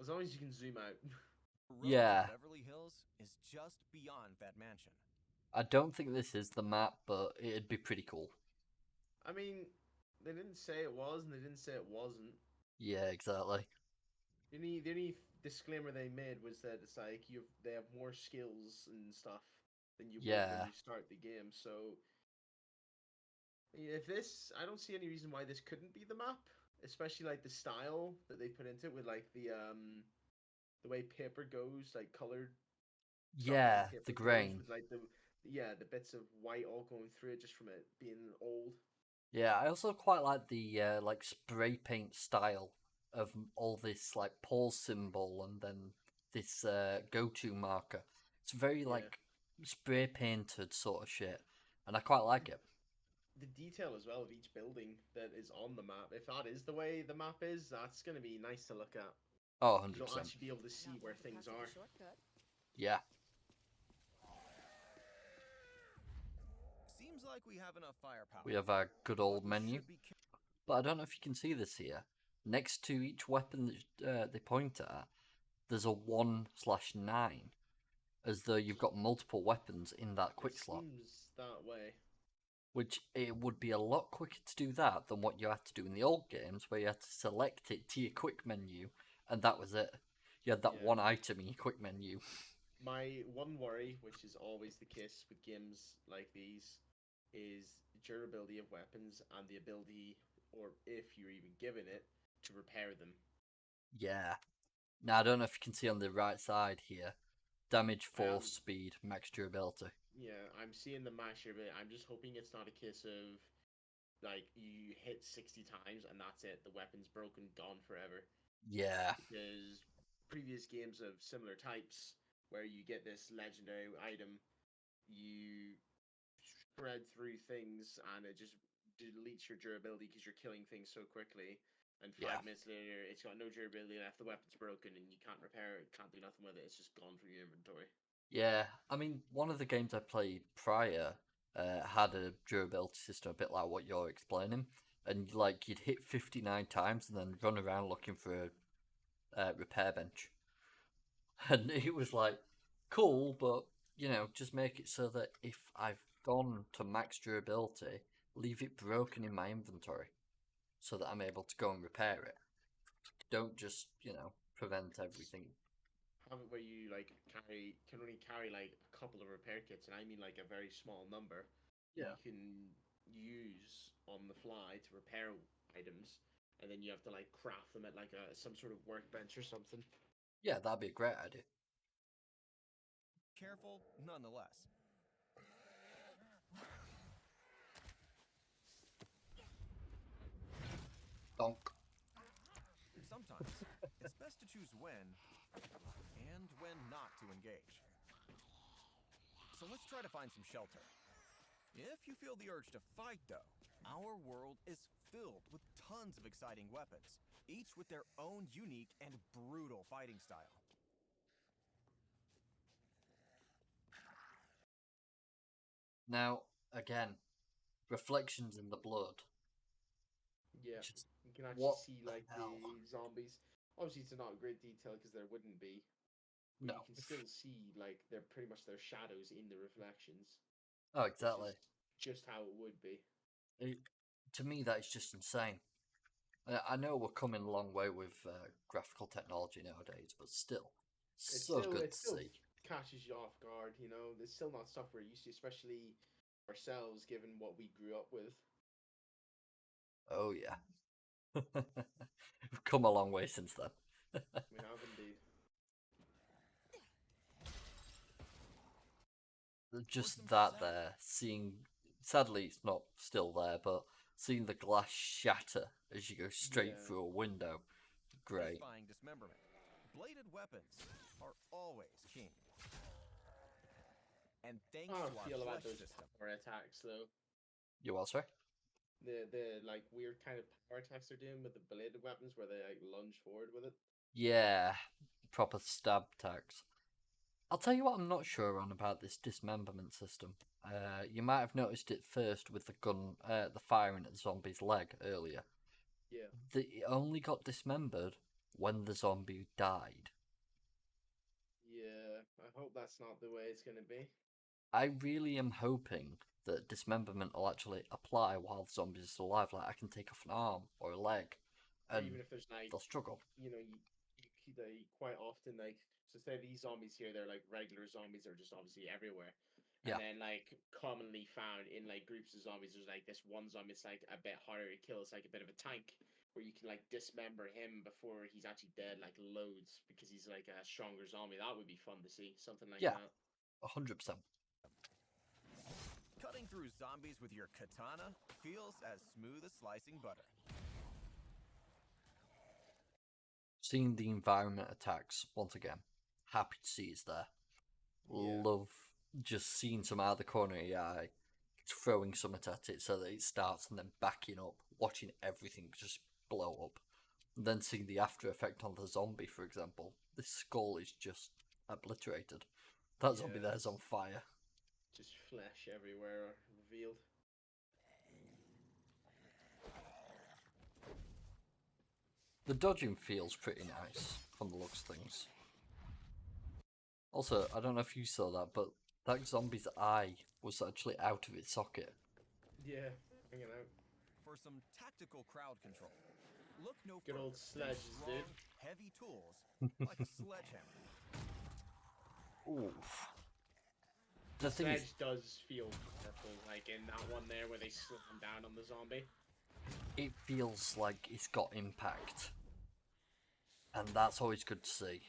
As long as you can zoom out. The road to Yeah. Beverly Hills is just beyond that mansion. I don't think this is the map, but it'd be pretty cool. I mean, they didn't say it was, and they didn't say it wasn't. Yeah, exactly. The only disclaimer they made was that it's like they have more skills and stuff than you would Yeah. when you start the game. So if this, I don't see any reason why this couldn't be the map, especially like the style that they put into it with like the way paper goes, like colored. stuff on Yeah, paper the goes grain. with, like the bits of white all going through it just from it being old. Yeah, I also quite like the like spray paint style of all this like pause symbol and then this go-to marker. It's very Yeah. like spray painted sort of shit, and I quite like it. The detail as well of each building that is on the map. If that is the way the map is, that's going to be nice to look at. Oh, You'll 100%. actually be able to see Not where one for things passing a are. shortcut. Yeah. Seems like we have enough firepower. We have our good but old we menu. should be But I don't know if you can see this here. Next to each weapon that they point at, there's a 1/9, as though you've got multiple weapons in that quick It slot. seems that way. Which it would be a lot quicker to do that than what you had to do in the old games, where you had to select it to your quick menu, and that was it. You had that Yeah. one item in your quick menu. My one worry, which is always the case with games like these, is durability of weapons and the ability, or if you're even given it, to repair them. Yeah. Now I don't know if you can see on the right side here, damage, force, Um, speed, max durability. Yeah, I'm seeing the max durability. I'm just hoping it's not a case of like you hit 60 times and that's it. The weapon's broken, gone forever. Yeah, Because previous games of similar types where you get this legendary item, you shred through things and it just deletes your durability because you're killing things so quickly. And Yeah. 5 minutes later, it's got no durability left. The weapon's broken, and you can't repair it. Can't do nothing with it. It's just gone from your inventory. yeah. I mean, one of the games I played prior had a durability system a bit like what you're explaining, and like you'd hit 59 times and then run around looking for a repair bench, and it was like cool, but you know, just make it so that if I've gone to max durability, leave it broken in my inventory, so that I'm able to go and repair it. Don't just, prevent everything. Have it where you like can only carry like a couple of repair kits, and I mean like a very small number. Yeah. You can use on the fly to repair items, and then you have to like craft them at like some sort of workbench or something. Yeah, that'd be a great idea. Careful, nonetheless. Donk. Sometimes, it's best to choose when and when not to engage. So let's try to find some shelter. If you feel the urge to fight, though, our world is filled with tons of exciting weapons, each with their own unique and brutal fighting style. Now, again, reflections in the blood. Yeah, Just you can actually what see the like hell? the zombies. Obviously, it's not great detail because there wouldn't be. But No. you can still see like they're pretty much their shadows in the reflections. Oh, Which exactly. is just how it would be. To me, that is just insane. I know we're coming a long way with graphical technology nowadays, but still, so good It to still see. catches you off guard. You know, there's still not stuff we're used to, especially ourselves, given what we grew up with. Oh yeah, we've come a long way since then. We have indeed. Just some that sad- there, seeing. Sadly, it's not still there, but seeing the glass shatter as you go straight Yeah. through a window, great. Satisfying dismemberment. Bladed weapons are always king. And thanks How to I our feel about flesh those system, power attacks, though. You what, sorry? The like weird kind of power attacks they're doing with the bladed weapons, where they like lunge forward with it. Yeah, proper stab attacks. I'll tell you what I'm not sure on about this dismemberment system. You might have noticed it first with the gun, the firing at the zombie's leg earlier. Yeah. It only got dismembered when the zombie died. Yeah. I hope that's not the way it's gonna be. I really am hoping that dismemberment will actually apply while the zombie is still alive. Like I can take off an arm or a leg, Or and even if there's like they'll struggle. they quite often like so say these zombies here, they're like regular zombies, are just obviously everywhere. Yeah. And then like commonly found in like groups of zombies, there's like this one zombie that's like a bit harder to kill. It's like a bit of a tank where you can like dismember him before he's actually dead, like loads, because he's like a stronger zombie. That would be fun to see, something like Yeah. that. 100%. cutting through zombies with your katana feels as smooth as slicing butter. Seeing the environment attacks once again. Happy to see it's there. Yeah. Love just seeing some out of the corner of your eye, throwing something at it so that it starts and then backing up, watching everything just blow up. And then seeing the after effect on the zombie, for example. This skull is just obliterated. That zombie Yeah, there's on fire. Just flesh everywhere revealed. The dodging feels pretty nice from the looks of things. Also, I don't know if you saw that, but that zombie's eye was actually out of its socket. Yeah, hanging out. For some tactical crowd control, look no Good further old than sledges, strong, dude. heavy tools like a sledgehammer. Oof. The thing is, Sledge does feel powerful, like in that one there where they slam down on the zombie. it feels like it's got impact. And that's always good to see.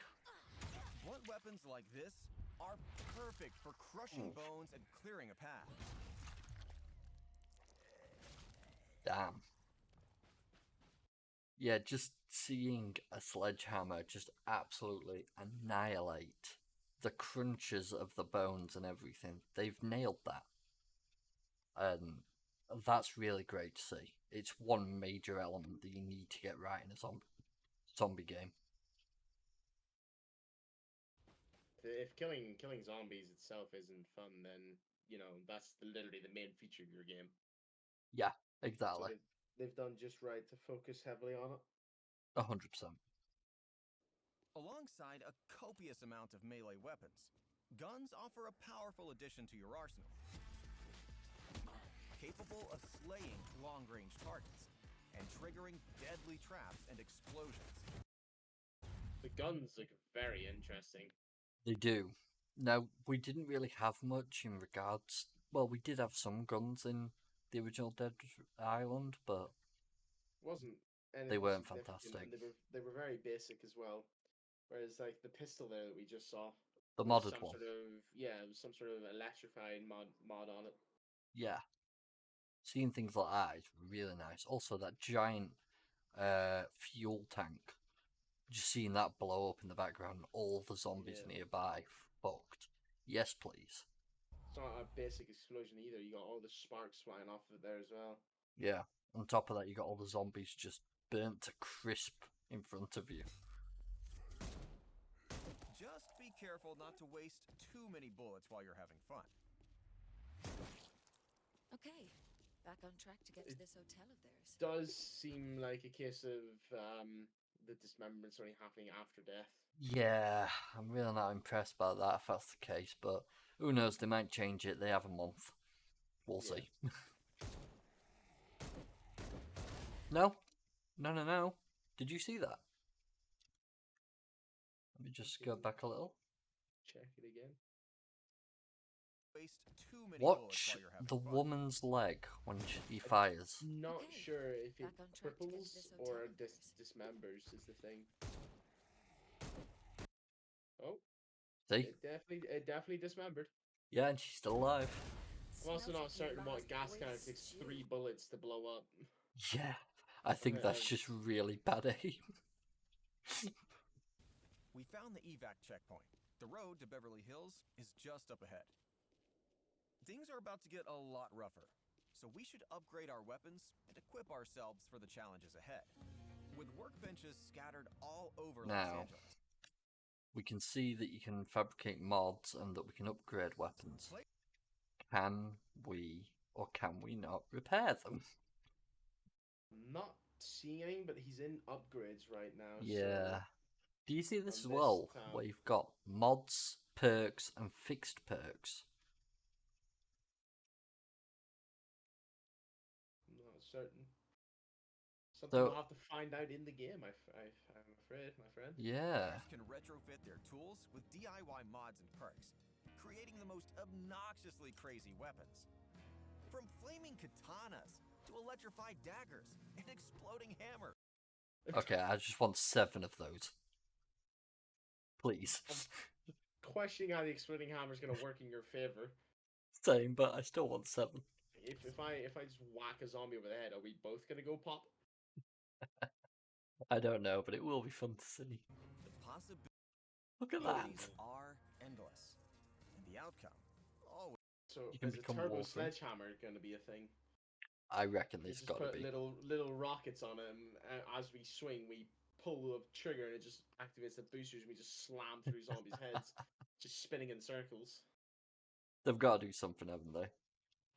Blunt weapons like this are perfect for crushing bones and clearing a path. Damn. Yeah, just seeing a sledgehammer just absolutely annihilate the crunches of the bones and everything. They've nailed that. That's really great to see. It's one major element that you need to get right in a zombie game. If killing zombies itself isn't fun, then that's literally the main feature of your game. Yeah, So exactly. they've done just right to focus heavily on it. 100%. Alongside a copious amount of melee weapons, guns offer a powerful addition to your arsenal. Capable of slaying long-range targets and triggering deadly traps and explosions. The guns look very interesting. They do. Now, we didn't really have much in regards. Well, we did have some guns in the original Dead Island, but Wasn't anything They weren't significant, fantastic. and they were very basic as well. Whereas like the pistol there that we just saw, the was modded some one. sort of it was some sort of electrified mod on it. Yeah. Seeing things like that is really nice. Also, that giant fuel tank. Just seeing that blow up in the background, all the zombies Yeah. nearby fucked. Yes, please. It's not a basic explosion either. You got all the sparks flying off of it there as well. Yeah. On top of that, you got all the zombies just burnt to crisp in front of you. Just be careful not to waste too many bullets while you're having fun. Okay, back on track to get to this hotel of theirs. Does seem like a case of the dismemberment's only happening after death. Yeah, I'm really not impressed by that if that's the case, but who knows, they might change it. They have a month. We'll Yeah. see. No? No. Did you see that? Let me just go back a little. Check it again. Waste too many bullets Watch while you're having the fun. woman's leg when she fires. Not Okay, sure if it back on track to get to cripples this or hotel of theirs. dismembers is the thing. Oh, See? it definitely dismembered. Yeah, and she's still alive. I'm also Smells not like certain your what last gas can boy's takes stew. 3 bullets to blow up. Yeah, I think that's Okay. just really bad aim. We found the evac checkpoint. The road to Beverly Hills is just up ahead. Things are about to get a lot rougher, so we should upgrade our weapons and equip ourselves for the challenges ahead. With workbenches scattered all over Los Now. Angeles. We can see that you can fabricate mods and that we can upgrade weapons. Play- Can we or can we not repair them? I'm not seeing any, but he's in upgrades right now. Yeah. Do you see this on as well? this tab- Where you've got mods, perks, and fixed perks. So I'm not certain. Something So- we'll have to find out in the game. I'm afraid, my friend. Yeah. Players can retrofit their tools with DIY mods and perks, creating the most obnoxiously crazy weapons. From flaming katanas to electrified daggers and exploding hammers. Okay, I just want 7 of those. Please. Questioning how the exploding hammer is going to work in your favor. Same, but I still want 7. If I just whack a zombie over the head, are we both going to go pop? I don't know, but it will be fun to see. The possibilities Look at that. are endless. And the outcome always So You can is a become turbo Wolverine. sledgehammer going to be a thing? I reckon We there's just got to put be. little rockets on it, and as we swing, we pull the trigger, and it just activates the boosters, and we just slam through zombies' heads, just spinning in circles, They've got to do something, haven't they?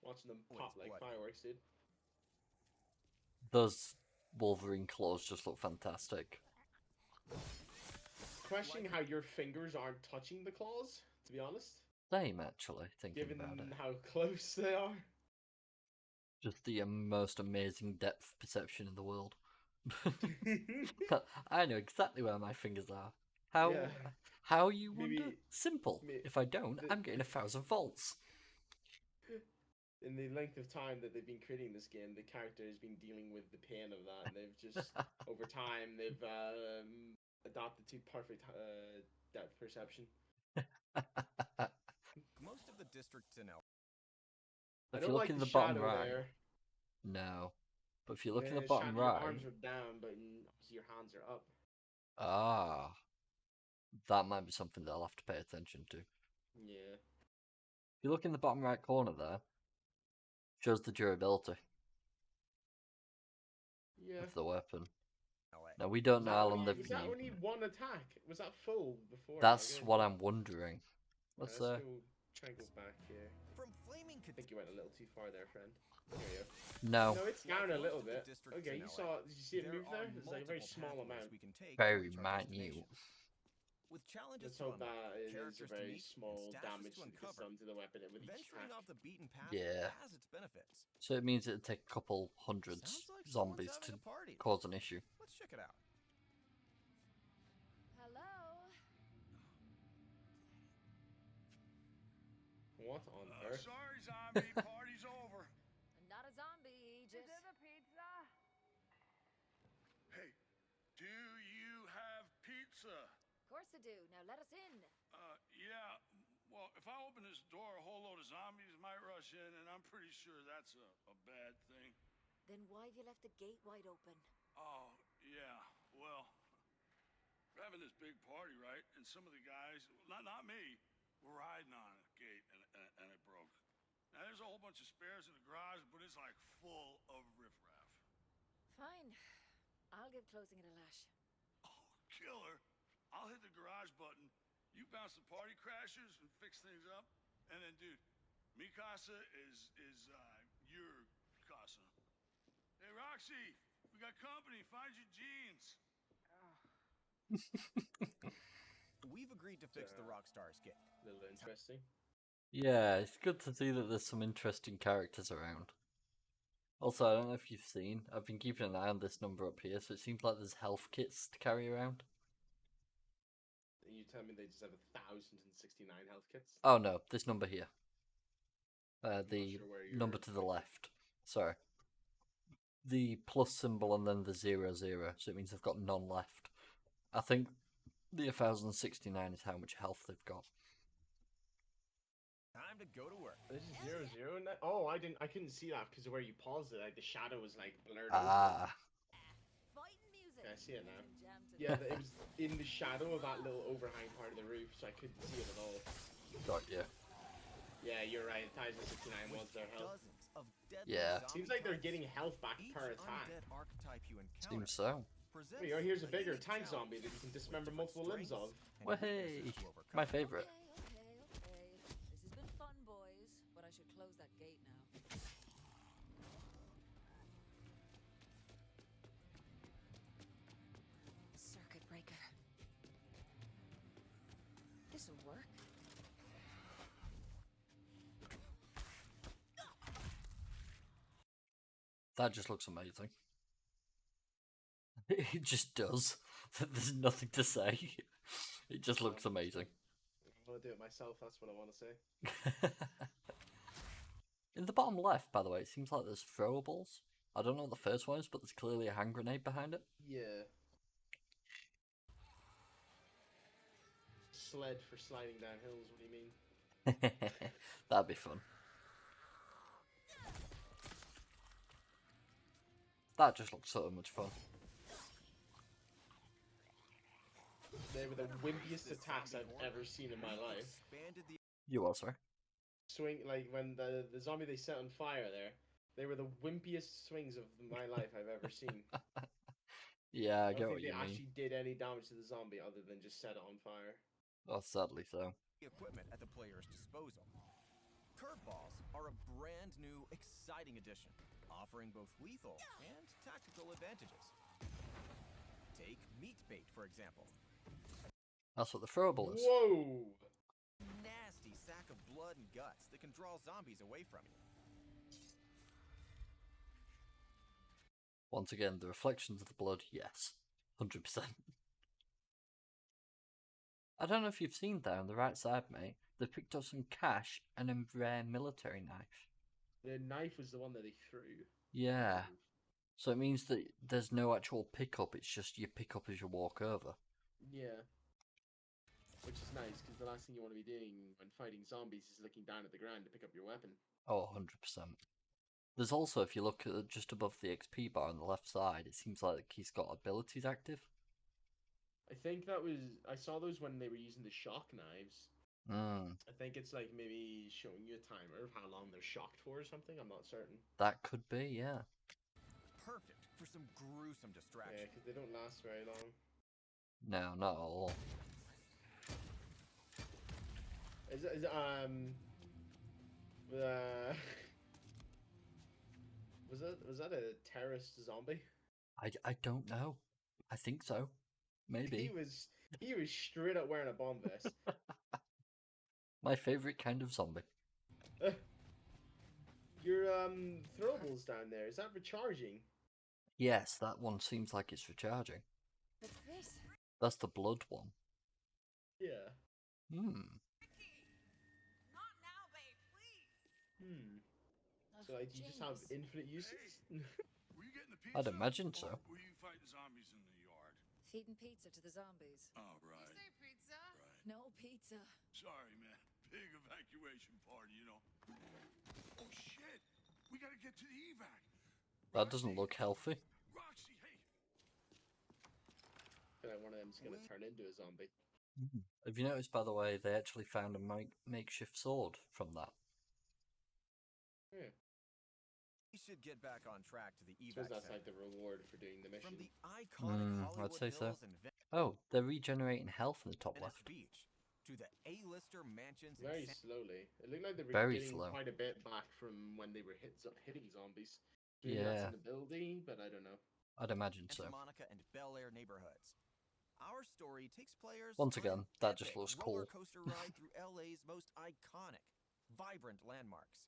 watching them Oh, pop it's like bloody. fireworks, dude. Those Wolverine claws just look fantastic. Questioning how your fingers aren't touching the claws, to be honest, Same, actually, thinking given about it. how close they are. Just the most amazing depth perception in the world. I know exactly where my fingers are. How? Yeah. How you wonder? Maybe- Simple. may- If I don't, the- I'm getting 1,000 volts. In the length of time that they've been creating this game, the character has been dealing with the pain of that, and they've just over time they've adopted to perfect depth perception. Most of the districts in El I If don't you look like in the the bottom shadow right, there. no. But if you look in the Yeah, bottom Your right, arms are down, but obviously your hands are up. ah, that might be something they'll have to pay attention to. Yeah. If you look in the bottom right corner there, shows the durability Yeah. of the weapon. LA. Now we don't Was know that how only, long they've was been that only using it. one attack? Was that full before? That's Like, what I'm wondering. Let's Let's go. Try and go back here. From flaming I think you went a little too far there, friend. There you go. no, No, it's Like down a most little of the bit. districts Okay, in you LA, saw. Did you see it there move there? are It's like a very multiple small pathways amount. we can take to very reach our minute. destination. With challenges Let's to hope unlock, that it is a characters to very meet, small and stashes damage to that gets uncover, done to the weapon with each venturing attack. off the beaten path Yeah. has its benefits. So it means it'd take a couple hundreds Sounds like someone's zombies having to a party. cause an issue. Let's check it out. Hello? What on earth? Sorry, zombie. Party's over. Not a zombie, just... pizza? Hey, do you have pizza? Of course I do. Now let us in. Yeah. Well, if I open this door, a whole load of zombies might rush in, and I'm pretty sure that's a bad thing. Then why have you left the gate wide open? Oh, yeah. Well, we're having this big party, right? And some of the guys, not me, were riding on a gate, and it broke. Now, there's a whole bunch of spares in the garage, but it's like full of riffraff. Fine. I'll give closing it a lash. Oh, killer. I'll hit the garage button. You bounce the party crashers and fix things up. And then, dude, mi casa is your casa. Hey, Roxy, we got company. Find your jeans. We've agreed to fix the Rockstar's gate. A little interesting. Yeah, it's good to see that there's some interesting characters around. Also, I don't know if you've seen, I've been keeping an eye on this number up here, so it seems like there's health kits to carry around. And you tell me they just have 1,069 health kits? Oh no, this number here. I'm not The sure where you're number to the clicking. left. Sorry. The plus symbol and then the 00, so it means they've got none left. I think the 1,069 is how much health they've got. Time to go to work. This is 00 now? Oh, I couldn't see that because of where you paused it. Like the shadow was like blurred out. Ah, Fighting music. Okay, I see it now. And jam to Yeah, the- it was in the shadow of that little overhang part of the roof, so I couldn't see it at all. got you. Yeah, you're right. 1,069 was their health. Dozens of deadly Yeah. zombie Seems like they're types. getting health back Each per attack. undead archetype you encounter Seems so. presents There you go, here's a bigger unique tank challenge zombie that you can with dismember different multiple limbs of. strengths and Well, weaknesses hey, to overcome. my favorite. Okay. This has been fun, boys, but I should close that gate now. Circuit breaker. This'll work. That just looks amazing. It just does. There's nothing to say. It just looks amazing. I want to do it myself, that's what I want to say. In the bottom left, by the way, it seems like there's throwables. I don't know what the first one is, but there's clearly a hand grenade behind it. Yeah. Sled for sliding down hills, what do you mean? That'd be fun. That just looks so much fun. They were the wimpiest attacks I've ever seen in my life. Expanded the You are, sorry. Swing, like when the zombie they set on fire there, they were the wimpiest swings of my life I've ever seen. Yeah, I I get don't what think you they mean. actually did any damage to the zombie other than just set it on fire. Oh, sadly so. equipment at the player's disposal. Curveballs are a brand new, exciting addition, offering both lethal and tactical advantages. Take meat bait, for example. That's what the throwable is. Whoa! Nasty sack of blood and guts that can draw zombies away from you. Once again, the reflections of the blood, yes. 100%. I don't know if you've seen there on the right side, mate. They've picked up some cash and a rare military knife. The knife was the one that they threw. Yeah. So it means that there's no actual pickup, it's just you pick up as you walk over. Yeah. Which is nice, because the last thing you want to be doing when fighting zombies is looking down at the ground to pick up your weapon. Oh, 100%. There's also, if you look at just above the XP bar on the left side, it seems like he's got abilities active. I think that was... I saw those when they were using the shock knives. Mm, I think it's like maybe showing you a timer of how long they're shocked for or something. I'm not certain. that could be, yeah. Perfect for some gruesome Yeah, distraction. because they don't last very long. No, not at all. Is uh, was that a terrorist zombie? I don't know. I think so. Maybe. He was straight up wearing a bomb vest. My favourite kind of zombie. Your throwables down there, is that recharging? Yes, that one seems like it's recharging. What's this? That's the blood one. Yeah. Hmm. Not now, babe, please. So like, do you just have infinite uses? Were you getting the pizza? I'd imagine so. Or were you fighting zombies in the yard? Feeding pizza to the zombies. Oh, right. pizza? Right. No pizza. Sorry, man. Big evacuation party, you know. Oh, shit. We gotta get to the evac. That doesn't look healthy. Roxy, hey. I feel like one of them's gonna turn into a zombie. Have you noticed, by the way, they actually found a makeshift sword from that? Yeah. We should get back on track to the I evac suppose that's like center. the reward for doing the mission. From the iconic Hollywood I'd say so. Hills and Oh, they're regenerating health in the top Venice left. Beach to the A-lister mansions Very in San slowly. It looked like they were Very getting slow. quite a bit back from when they were hitting zombies. Maybe that's Yeah, an ability, but I don't know. I'd imagine so. Santa Monica and Bel Air neighborhoods. Our story takes players Once on again, an that just epic looks roller cool. coaster ride through LA's most iconic, vibrant landmarks.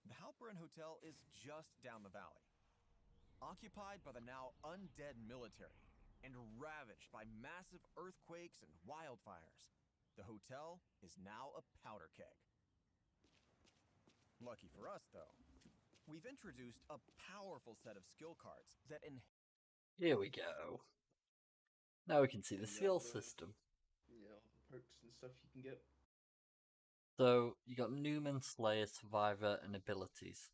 The Halperin Hotel is just down the valley, occupied by the now undead military and ravaged by massive earthquakes and wildfires. The hotel is now a powder keg. Lucky for us, though, we've introduced a powerful set of skill cards that Here we go. Now we can see the And skill all the- system. Yeah, all the perks and stuff you can get. So you got Newman, Slayer, Survivor, and abilities.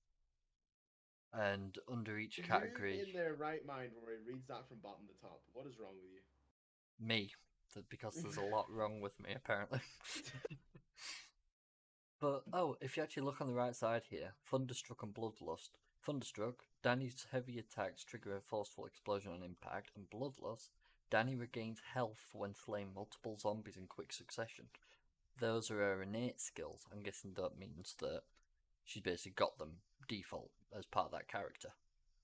And under each category, Who in their right mind where it reads that from bottom to top? What is wrong with you? me, because there's a lot wrong with me apparently. But oh, if you actually look on the right side here, Thunderstruck and Bloodlust. Thunderstruck, Danny's heavy attacks trigger a forceful explosion on impact, and Bloodlust, Danny regains health when slaying multiple zombies in quick succession. Those are her innate skills. I'm guessing that means that she's basically got them default as part of that character.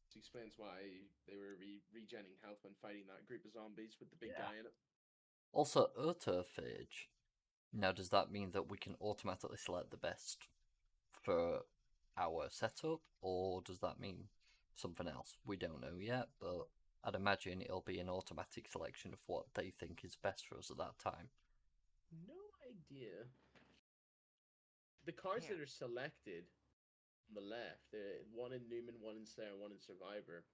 Which explains why they were regenning health when fighting that group of zombies with the big Yeah. guy in it. Also, autophage. Now, does that mean that we can automatically select the best for our setup, or does that mean something else? We don't know yet, but I'd imagine it'll be an automatic selection of what they think is best for us at that time. No idea. The cards Yeah. that are selected on the left, one in Newman, one in Slayer, one in Survivor,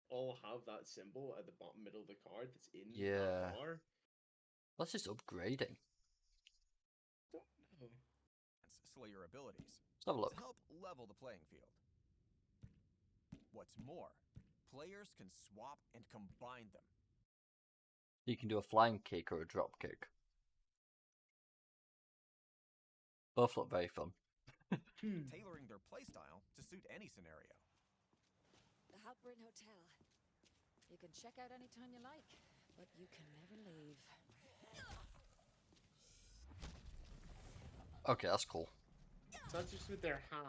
all have that symbol at the bottom middle of the card that's in Yeah. that bar. That's just upgrading. Don't know. Slayer abilities Let's have a to look. help level the playing field. What's more, players can swap and combine them. You can do a flying kick or a drop kick. Both look very fun. Tailoring their playstyle to suit any scenario. The Halperin Hotel. You can check out anytime you like, but you can never leave. Okay, that's cool. So that's just with their hand.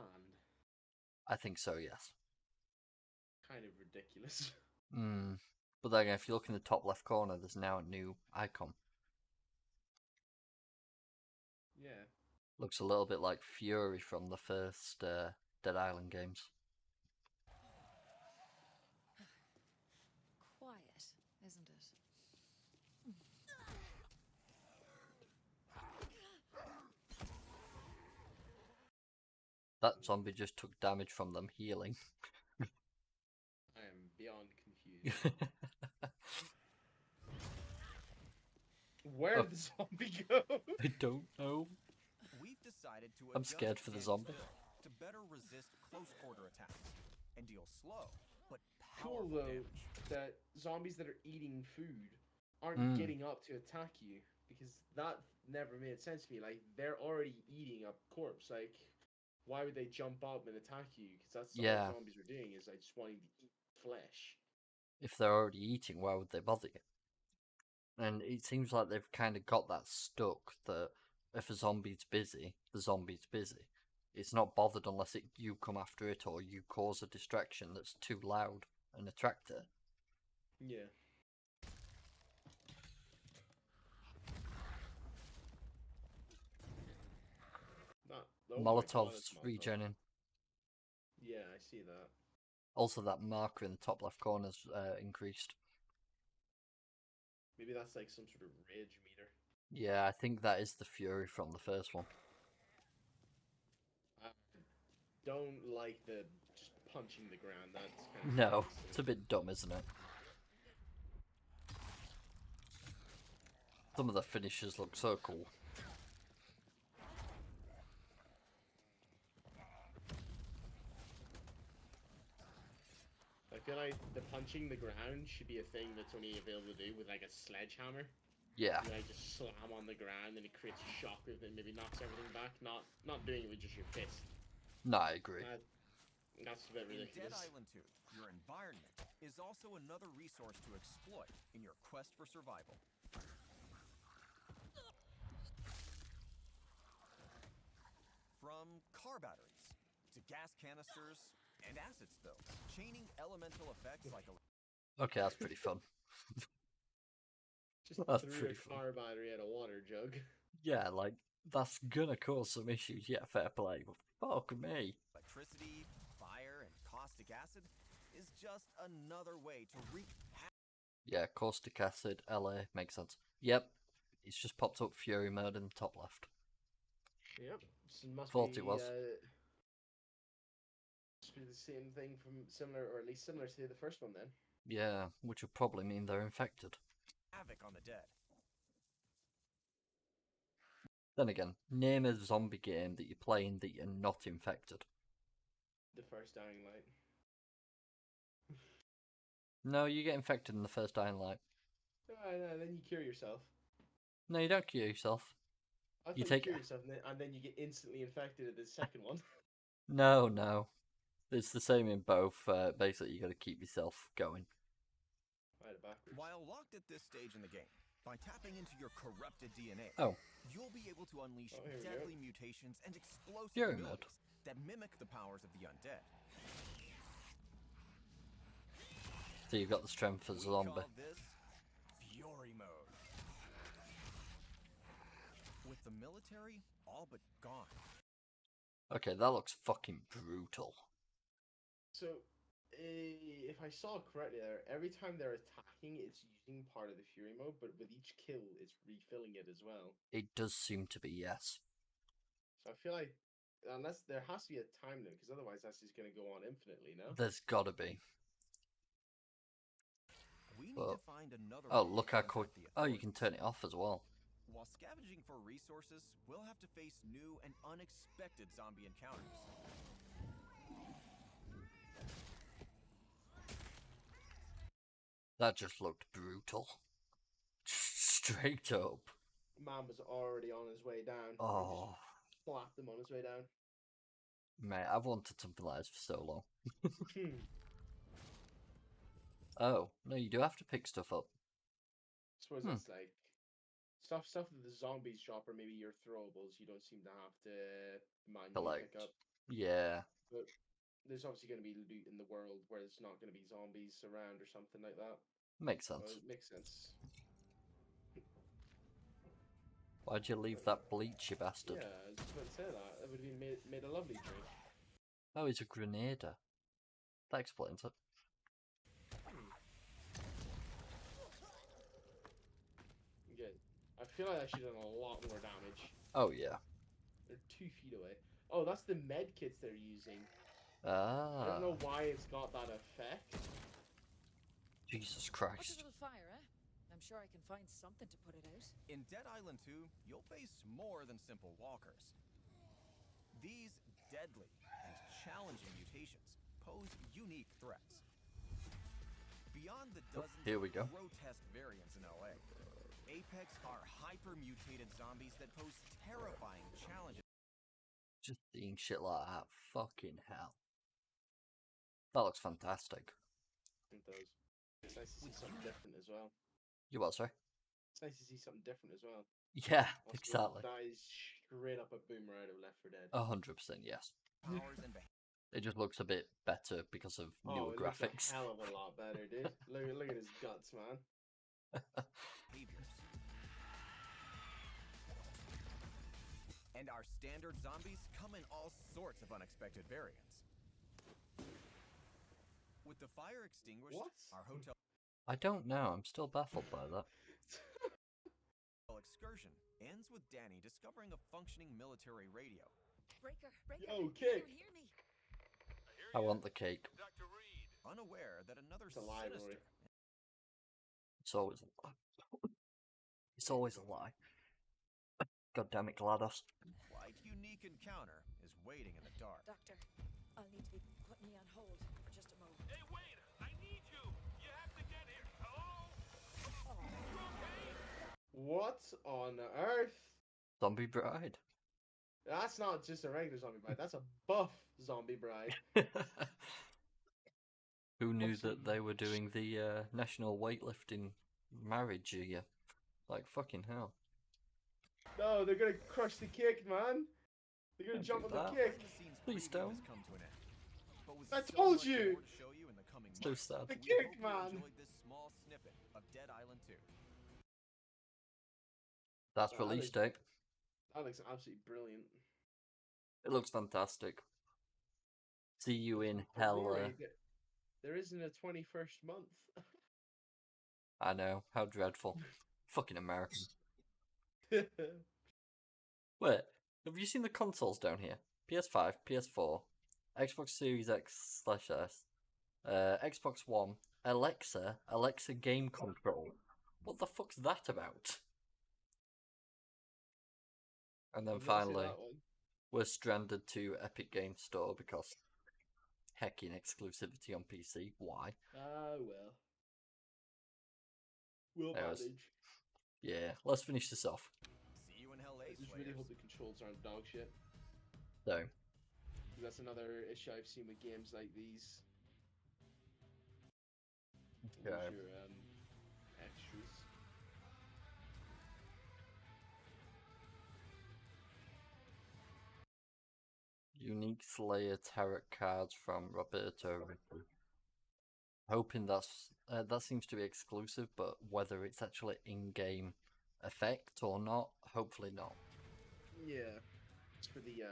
I think so, yes. Kind of ridiculous. But then again, if you look in the top left corner, there's now a new icon. Yeah. Looks a little bit like Fury from the first Dead Island games. Quiet, isn't it? That zombie just took damage from them healing. I am beyond confused. Where Oh. did the zombie go? I don't know. We've decided to I'm adjust scared for the Sam's zombie. build to better resist close quarter attacks and deal slow but Cool powerful though damage. that zombies that are eating food aren't Mm. getting up to attack you, because that never made sense to me. Like, they're already eating a corpse. Like, why would they jump up and attack you? Because that's Yeah. all zombies are doing, is like just wanting to eat flesh. If they're already eating, why would they bother you? And it seems like they've kind of got that stuck that if a zombie's busy, the zombie's busy. It's not bothered unless you come after it or you cause a distraction that's too loud and attract it. Yeah. Not oh my God, Molotov's it's Molotov. regening. Yeah, I see that. Also, that marker in the top left corner's increased. Maybe that's like some sort of rage meter. Yeah, I think that is the Fury from the first one. I don't like the just punching the ground. That's kind of No, ridiculous. it's a bit dumb, isn't it? Some of the finishes look so cool. I feel like the punching the ground should be a thing that's only available to do with like a sledgehammer. Yeah, You like just slam on the ground and it creates a shockwave that maybe knocks everything back. Not doing it with just your fist. no, I agree. That's a bit In Dead ridiculous. Island 2, your environment is also another resource to exploit in your quest for survival. From car batteries to gas canisters and acid spills, chaining elemental effects like Okay, that's pretty fun. Just That's threw a pretty fun. car battery at a water jug. Yeah, like, that's gonna cause some issues. Yeah, fair play, but fuck me. electricity, fire, and caustic acid is just another way to wreak havoc. Yeah, caustic acid, LA, makes sense. Yep, it's just popped up Fury mode in the top left. Yep. So must Thought be, it was. must be the same thing from similar, or at least similar to the first one then. Yeah, which would probably mean they're infected. Havoc on the dead. Then again, name a zombie game that you're playing that you're not infected. The first Dying Light. No, you get infected in the first Dying Light. No, then you cure yourself. No, you don't cure yourself. I thought You you take- cure yourself and then you get instantly infected at the second one. No. It's the same in both. Basically, you got to keep yourself going. Right, backwards. While locked at this stage in the game, by tapping into your corrupted DNA, Oh. you'll be able to unleash Oh, here we go. deadly mutations and explosive Fury mode. abilities that mimic the powers of the undead. So you've got the strength as a We zombie. call this Fury mode. With the military all but gone. Okay, that looks fucking brutal. So, if I saw correctly there, every time they're attacking, it's using part of the Fury mode, but with each kill, it's refilling it as well. It does seem to be, yes. So I feel like, unless there has to be a time limit, because otherwise that's just going to go on infinitely, no? There's gotta be. We need Well- to find another Oh, way to look how contact quick. the Oh, you can authorities. turn it off as well. While scavenging for resources, we'll have to face new and unexpected zombie encounters. That just looked brutal. Straight up. Man was already on his way down. Oh, Just slapped him on his way down. mate, I've wanted something like this for so long. Oh, no, you do have to pick stuff up. suppose Hmm. that's like stuff that the zombies drop, or maybe your throwables. You don't seem to have to manually Collect. pick up. Yeah. But there's obviously going to be loot in the world where there's not going to be zombies around or something like that. Makes So sense. it makes sense. Why'd you leave that bleach, you bastard? Yeah, I was just about to say that. That would have made a lovely drink. Oh, he's a grenader. That explains it. Good. I feel like I should have done a lot more damage. Oh, yeah. They're 2 feet away. Oh, that's the med kits they're using. I Ah. don't know why it's got that effect. Jesus What's a Christ. little fire, eh? I'm sure I can find something to put it out. In Dead Island 2, you'll face more than simple walkers. These deadly and challenging mutations pose unique threats. Beyond the dozens here we go. of grotesque variants in LA, Apex are hyper-mutated zombies that pose terrifying challenges. Just seeing shit like that, fucking hell. That looks fantastic. It does. It's nice to see something different as well. You what, sorry? It's nice to see something different as well. Yeah, Also, exactly. That is straight up a boomer out of Left 4 Dead. 100%, yes. Powers and It just looks a bit better because of newer it graphics. looks a hell of a lot better, dude. look at his guts, man. behaviors. And our standard zombies come in all sorts of unexpected variants. With the fire extinguished, What? our hotel I don't know, I'm still baffled by that. excursion ends with Danny discovering a functioning military radio. Breaker, Breaker, Yo, can kick. you hear me? I want the cake. Unaware that another It's a lie, Rory. sinister It's always a lie. It's always a lie. God damn it, GLaDOS. quite unique encounter is waiting in the dark. Doctor, I'll need to be putting you on hold for just a moment. Hey, wait! I need you! You have to get here! Hello? You okay? What on earth? Zombie Bride. That's not just a regular zombie bride. That's a buff zombie bride. Who knew Absolutely. that they were doing the national weightlifting marriage year? Like, fucking hell. No, they're gonna crush the kick, man. They're gonna Don't jump on do the that. kick. Behind-the-scenes Please preview don't. has come to an end. But with I so told much you. more to show you in the coming So months, sad. The we kick, hope you man. enjoyed this small snippet of Dead Island 2. That's Wow, release that date. That looks absolutely brilliant. It looks fantastic. See you in But hell. Rory, there isn't a 21st month. I know, how dreadful. Fucking Americans. Wait, have you seen the consoles down here? PS5, PS4, Xbox Series X/S, Xbox One, Alexa Game Control. What the fuck's that about? And then I've not seen finally, that one. we're stranded to Epic Games Store because heckin' exclusivity on PC. Why? Ah, well. We'll Anyways. manage. Yeah, let's finish this off. See you in Hell I Ace, just really players. hope the controls aren't dog shit. So, 'Cause that's another issue I've seen with games like these. Lose okay. your extras. Unique Slayer tarot cards from Roberto Ricky. Hoping that seems to be exclusive, but whether it's actually in-game effect or not, hopefully not. Yeah, it's for the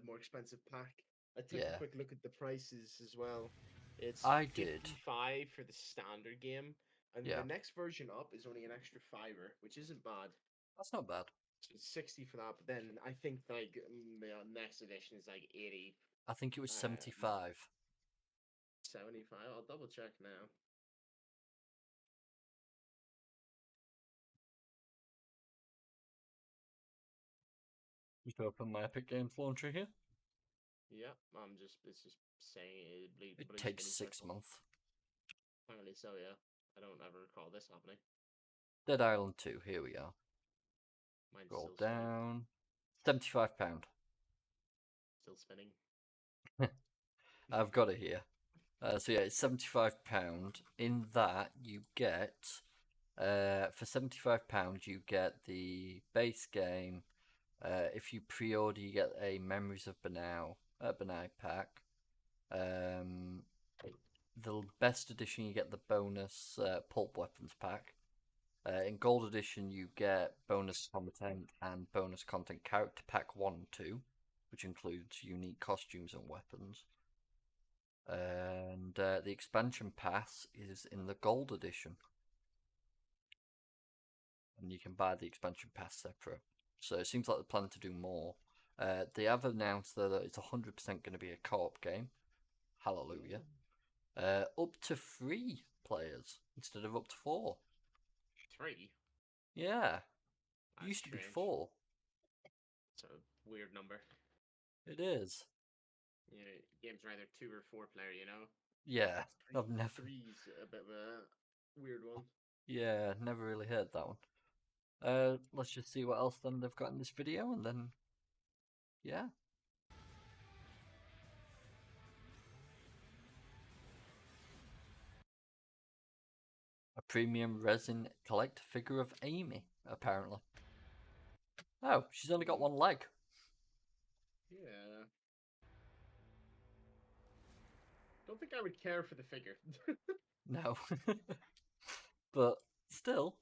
more expensive pack. I took Yeah. a quick look at the prices as well. It's I did. 55 for the standard game, and Yeah. the next version up is only an extra $5, which isn't bad. That's not bad. So it's 60 for that, but then I think like the next edition is like 80, I think it was 75. 75. I'll double check now. Just open my Epic Games launcher here. Yeah, it's just saying It takes 6 months. Apparently so, yeah. I don't ever recall this happening. Dead Island 2, here we are. Mine's Roll still spinning. down. £75. Still spinning. I've got it here. So yeah, it's £75. In that, you get, for £75, you get the base game. If you pre-order, you get a Memories of Benai pack. The best edition, you get the bonus Pulp Weapons pack. In Gold Edition, you get bonus content and bonus content character pack 1 and 2, which includes unique costumes and weapons. And the expansion pass is in the Gold Edition. And you can buy the expansion pass separate. So it seems like they're planning to do more. They have announced that it's 100% going to be a co-op game. Hallelujah. Up to 3 players instead of up to 4. 3. Yeah, That's used to be strange. 4. It's a weird number. It is. Yeah, games are either 2 or 4 player, you know? Yeah, I've never. 3's a bit of a weird one. Yeah, never really heard that one. Let's just see what else then they've got in this video, and then yeah. A premium resin collect figure of Amy, apparently. Oh, she's only got 1 leg. Yeah. Don't think I would care for the figure. No. But still,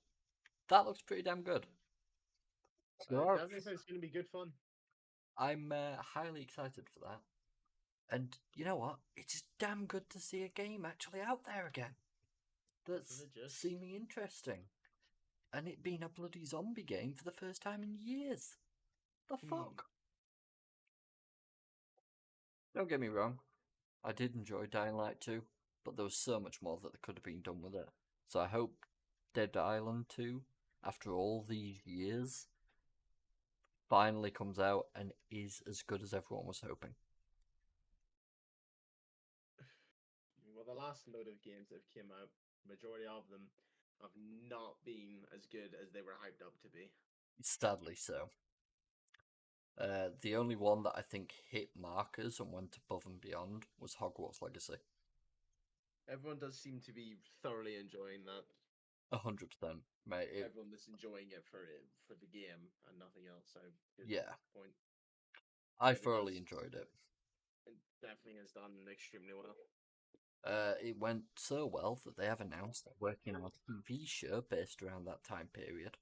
that looks pretty damn good. There are- Definitely sounds going to be good fun. I'm highly excited for that. And you know what? It's damn good to see a game actually out there again. That's Isn't it just? seeming interesting. And it being a bloody zombie game for the first time in years. The fuck? Don't get me wrong. I did enjoy Dying Light 2, but there was so much more that could have been done with it. So I hope Dead Island 2, after all these years, finally comes out and is as good as everyone was hoping. Well, the last load of games that have came out, majority of them have not been as good as they were hyped up to be. Sadly so. The only one that I think hit markers and went above and beyond was Hogwarts Legacy. Everyone does seem to be thoroughly enjoying that. 100%, mate. Everyone that's enjoying it for the game and nothing else. So Yeah. point. I It thoroughly does- enjoyed it. It definitely has done extremely well. It went so well that they have announced they're working on a TV show based around that time period.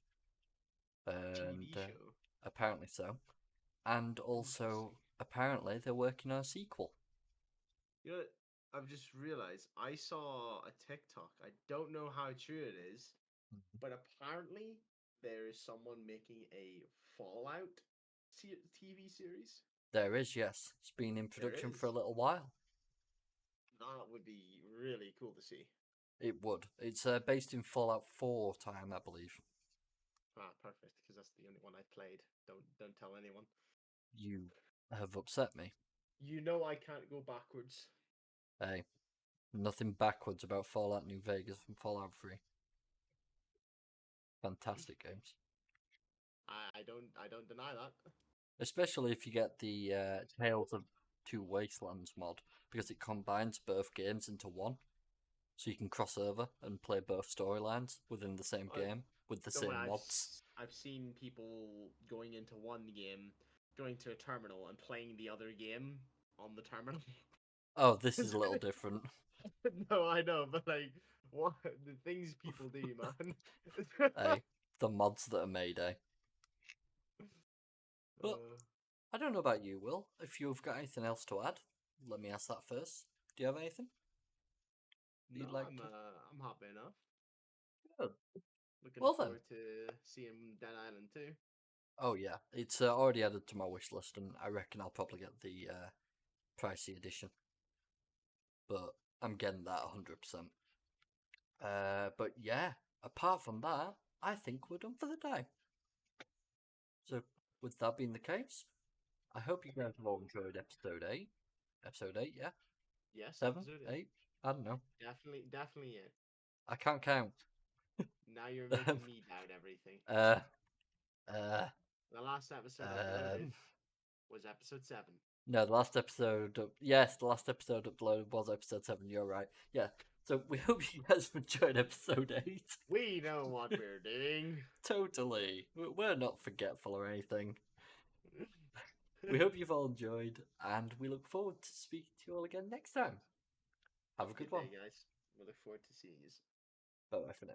And TV show. apparently so. And also, apparently, they're working on a sequel. You know, what? I've just realized I saw a TikTok. I don't know how true it is, but apparently there is someone making a Fallout TV series. There is, yes. It's been in production for a is. little while. That would be really cool to see. It would. It's based in Fallout 4 time, I believe. Ah, perfect, because that's the only one I've played. Don't tell anyone. You have upset me. You know I can't go backwards. Hey, nothing backwards about Fallout New Vegas and Fallout 3. Fantastic games. I don't deny that. Especially if you get the Tales of Two Wastelands mod, because it combines both games into one. So you can cross over and play both storylines within the same game with the Don't same worry, mods. I've seen people going into one game, going to a terminal, and playing the other game on the terminal. Oh, this is a little different. No, I know, but like, what the things people do, man. Hey, the mods that are made, eh? But I don't know about you, Will. If you've got anything else to add, let me ask that first. Do you have anything? no, you'd like I'm to- I'm happy enough. Good. Looking Well then. forward to seeing Dead Island 2. Oh yeah, it's already added to my wish list, and I reckon I'll probably get the pricey edition. But I'm getting that 100%. But yeah, apart from that, I think we're done for the day. So, with that being the case, I hope you guys have all enjoyed episode 8. Episode 8, yeah? Yes, 7? episode 8? I don't know. Definitely it. I can't count. Now you're making me doubt everything. The last episode uploaded was episode 7. No, the last episode. Yes, the last episode uploaded was episode 7. You're right. Yeah. So we hope you guys have enjoyed episode 8. We know what we're doing. Totally. We're not forgetful or anything. We hope you've all enjoyed, and we look forward to speaking to you all again next time. Have a good one. day, guys. We look forward to seeing you. Bye bye for now.